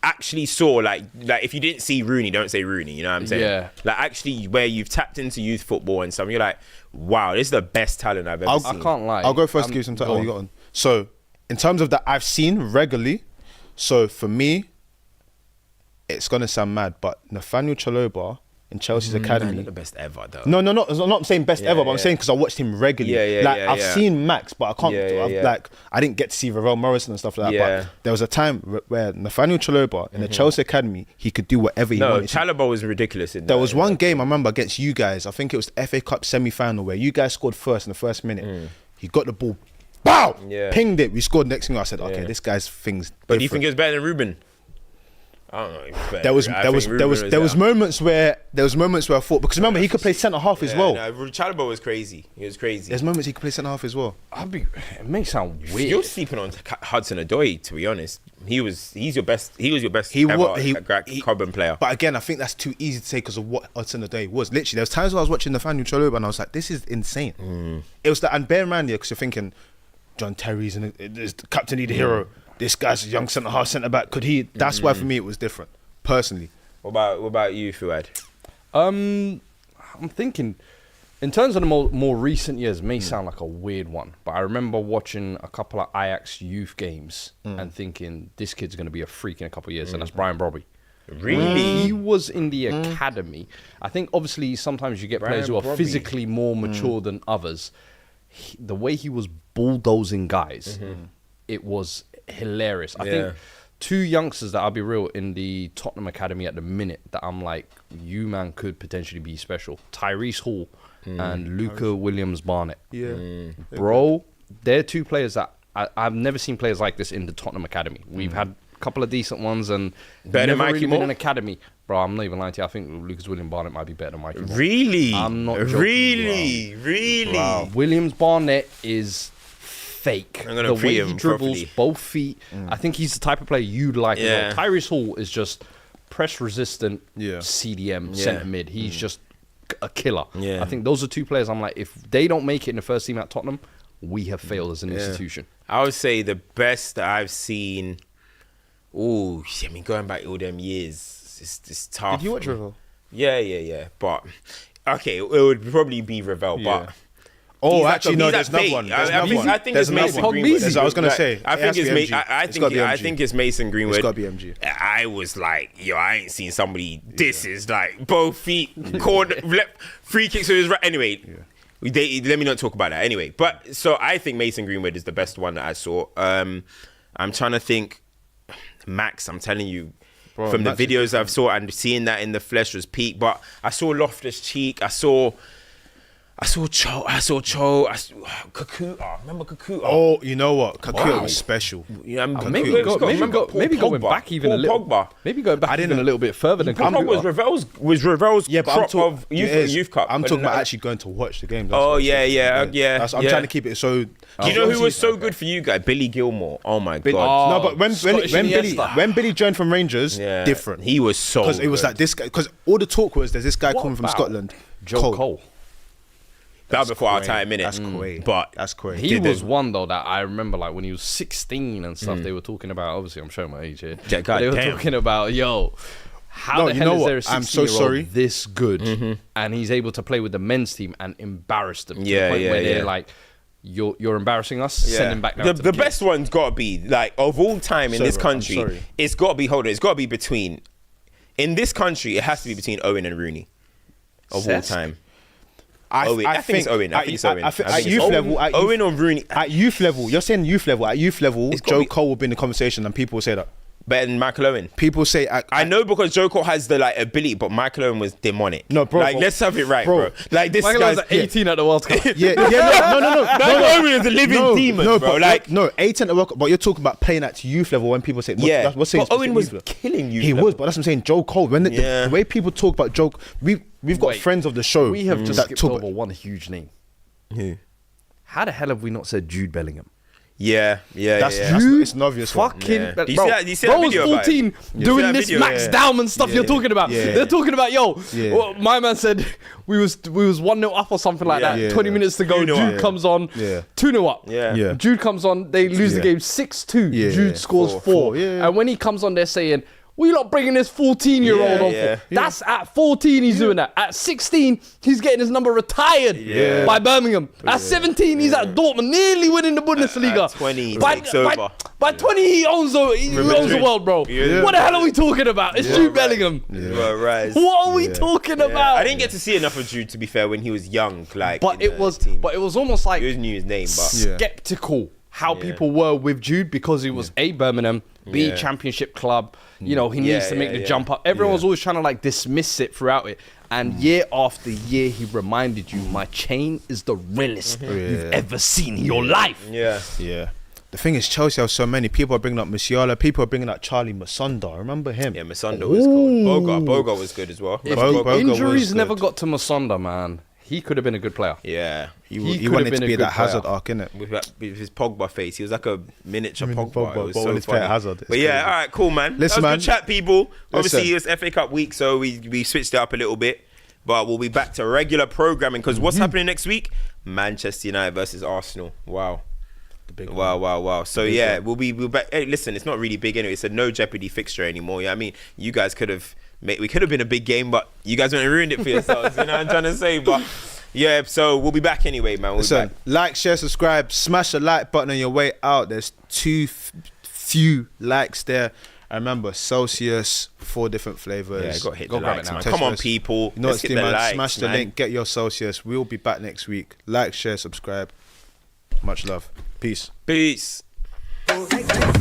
Actually saw, like if you didn't see Rooney, don't say Rooney, you know what I'm saying? Yeah. Like, actually, where you've tapped into youth football and stuff, you're like, wow, this is the best talent I've ever seen. I can't lie. I'll go first. Give you some time. go Oh, on. you got on. So, in terms of that, I've seen regularly. So for me, it's gonna sound mad, but Nathaniel Chalobah in Chelsea's academy. Not the best ever, though. No, I'm not saying best ever, but I'm yeah. saying because I watched him regularly. I've seen Max, but I can't. Like, I didn't get to see Ravel Morrison and stuff like that. Yeah. But there was a time where Nathaniel Chalobah in the Chelsea academy, he could do whatever he No, wanted. Chalobah was ridiculous. In There that, was one game I remember against you guys. I think it was the FA Cup semi-final where you guys scored first in the first minute. He got the ball, bow, Yeah. pinged it. We scored next thing. I said, okay, Yeah. this guy's things. But do you think different. it was better than Ruben? I don't know. There was moments where I thought, because remember he could play centre half as well. No, Chalobah was crazy. He was crazy. There's moments he could play centre half as well. It may sound weird. You're sleeping on Hudson-Odoi, to be honest. He was your best Cobham player. But again, I think that's too easy to say because of what Hudson-Odoi was. Literally, there was times where I was watching Nathaniel Chalobah and I was like, this is insane. It was that, and bear in mind, yeah, because you're thinking John Terry's and the captain, the hero. This guy's a young centre half, centre back. Could he? That's why for me it was different, personally. What about you, Fuad? I'm thinking, in terms of the more recent years, may sound like a weird one, but I remember watching a couple of Ajax youth games and thinking this kid's going to be a freak in a couple of years, and that's Brian Brobby. Really? He was in the academy. I think obviously sometimes you get players who are Brobby. physically more mature than others. The way he was bulldozing guys, it was hilarious. I think two youngsters that I'll be real in the Tottenham academy at the minute that I'm like, you man could potentially be special. Tyrese Hall and Luca Williams Barnett. Bro, they're two players that I've never seen players like this in the Tottenham academy. We've had a couple of decent ones and Better than never Mikey really been Moore? in an academy. Bro, I'm not even lying to you. I think Lucas Williams Barnett might be better than Mikey Moore. Really? I'm not joking, Really? Wow. Williams Barnett is fake. I'm gonna The way pre he him dribbles, properly. both feet. I think he's the type of player you'd like Yeah. as well. Tyrese Hall is just press resistant Yeah. CDM centre mid. He's just a killer. Yeah. I think those are two players I'm like, if they don't make it in the first team at Tottenham, we have failed as an institution. I would say the best that I've seen. Oh, I mean, going back all them years, it's tough. Did you watch Ravel? Yeah. But okay, it would probably be Ravel, but. Oh, he's actually, no. he's There's at another fate. one. There's another one. I think There's it's another Mason one. Greenwood. I was gonna Like, say. I it has think to it's be MG. I It's gotta be MG. think it's Mason Greenwood. It's gotta be MG. I was like, yo, I ain't seen somebody. This is like both feet, corner, free kicks with his right. Anyway, let me not talk about that. Anyway, but so I think Mason Greenwood is the best one that I saw. I'm trying to think. Max, I'm telling you. Bro, from Max the videos I've saw and seeing that in the flesh was peak, but I saw Loftus Cheek, I saw Cho, Kakuta. Remember Kakuta? Oh, you know what? Kakuta Wow. was special. Yeah, Maybe going back even a little. Pogba. Maybe going back even a little bit further than Pogba Kakuta. was Ravel's Yeah, but I'm crop talking of youth cup. I'm talking about actually going to watch the game. Oh, yeah. I'm trying to keep it so. Do you know who was so good for you guys? Billy Gilmore. Oh my god. No, but when Scottish Iniesta. Billy joined from Rangers, Yeah. different. He was so because it was good. like this guy. Because all the talk was there's this guy coming from about Scotland, Joe Cole. That was before our time, innit? That's crazy. But That's crazy. He was one though that I remember, like when he was 16 and stuff. They were talking about. Obviously, I'm showing my age here. Yeah, But they were goddamn. talking about, yo, How the hell is there a 16-year-old I'm so sorry. this good and he's able to play with the men's team and embarrass them to Yeah, the point yeah, where they're yeah. like, you're embarrassing us, send him back down to The kids. best one's got to be, like, of all time in Sorry, this bro, I'm country, sorry. it's got to be, hold on, it's got to be between, in this country, it has to be between Owen and Rooney. Of all Cesc? time. I think it's Owen. I think it's Owen. I think At it's youth Owen. level, Owen or Rooney. At youth level, you're saying youth level. At youth level, It's gotta Joe be- Cole will be in the conversation, and people will say that. Better than Michael Owen. People say, I know because Joe Cole has the like ability, but Michael Owen was demonic. No, bro, Like, bro. let's have it right, Bro. bro. Like, this Michael guy's... was at 18 at the World Cup. yeah, no. Michael Owen is a living demon, bro. But, Like, no, 18 at the World Cup, but you're talking about playing at youth level when people say, yeah. what's saying But Owen was youth level. killing you. He was, but that's what I'm saying. Joe Cole. When Yeah. the way people talk about Joe, we've got Wait, friends of the show. We have just that skipped talk over about- one huge name. Who? How the hell have we not said Jude Bellingham? Yeah. That's yeah. it's an obvious one. Fucking Yeah. bro, Do you see that- do you see that bro was video about it? 14 You see doing that this video? Max Yeah. Dowman stuff Yeah. you're talking about. Yeah. They're talking about, yo, Yeah. well, my man said we was 1-0 up or something like Yeah. that. Yeah. 20 minutes to go. 2-0 Jude up. comes on. Yeah. 2-0 up. Yeah. Yeah. Jude comes on. They lose the Yeah. game 6-2. Yeah. Jude scores 4. Yeah. And when he comes on, they're saying, we not bringing this 14-year-old Yeah, on yeah. for. That's at 14 he's doing that. At 16, he's getting his number retired Yeah. by Birmingham. At 17, he's at Dortmund, nearly winning the Bundesliga. At 20, he by, takes by, over. by 20, he owns the world, bro. Yeah. What the hell are we talking about? It's Jude Bellingham. Well, right. What are we talking about? I didn't get to see enough of Jude, to be fair, when he was young. Like, But in it the was, team. but it was almost like He always knew his name, but Yeah. skeptical how people were with Jude because he was A, Birmingham, B, Yeah. Championship club. You know, he needs to make the yeah. jump up. Everyone was always trying to like dismiss it throughout it. And year after year, he reminded you, my chain is the realest you've ever seen in your life. yeah. Yeah. The thing is, Chelsea have so many. People are bringing up Musiala. People are bringing up Charlie Masonda. Remember him? Yeah, Masonda was cold. Boga was good as well. If Boga the was injuries good. never got to Masonda, man, he could have been a good player. Yeah. He could wanted have been to a be good that Hazard player. arc, innit? With his Pogba face, he was like a miniature Pogba. Pogba, It was but so when it's fair funny. Hazard, it's But yeah, crazy. all right, cool, man. Listen, that was man. good chat, people. Obviously, Listen. it's FA Cup week, so we switched it up a little bit. But we'll be back to regular programming because what's happening next week? Manchester United versus Arsenal. Wow. Wow. So yeah, we'll be back. Hey, listen, it's not really big anyway. It's a no jeopardy fixture anymore. Yeah, I mean, you guys could have we could have been a big game, but you guys went and ruined it for yourselves. You know what I'm trying to say? But yeah, so we'll be back anyway, man. We'll be Listen, back. like, share, subscribe, smash the like button on your way out. There's too few likes there. I remember Celsius, 4 different flavors. Yeah, got to hit Go the grab likes, it now. man. Test Come on, press. people. You know Let's what hit to do, the man. likes, Smash the man. link, get your Celsius. We'll be back next week. Like, share, subscribe. Much love. Peace. Peace. Hey, hey.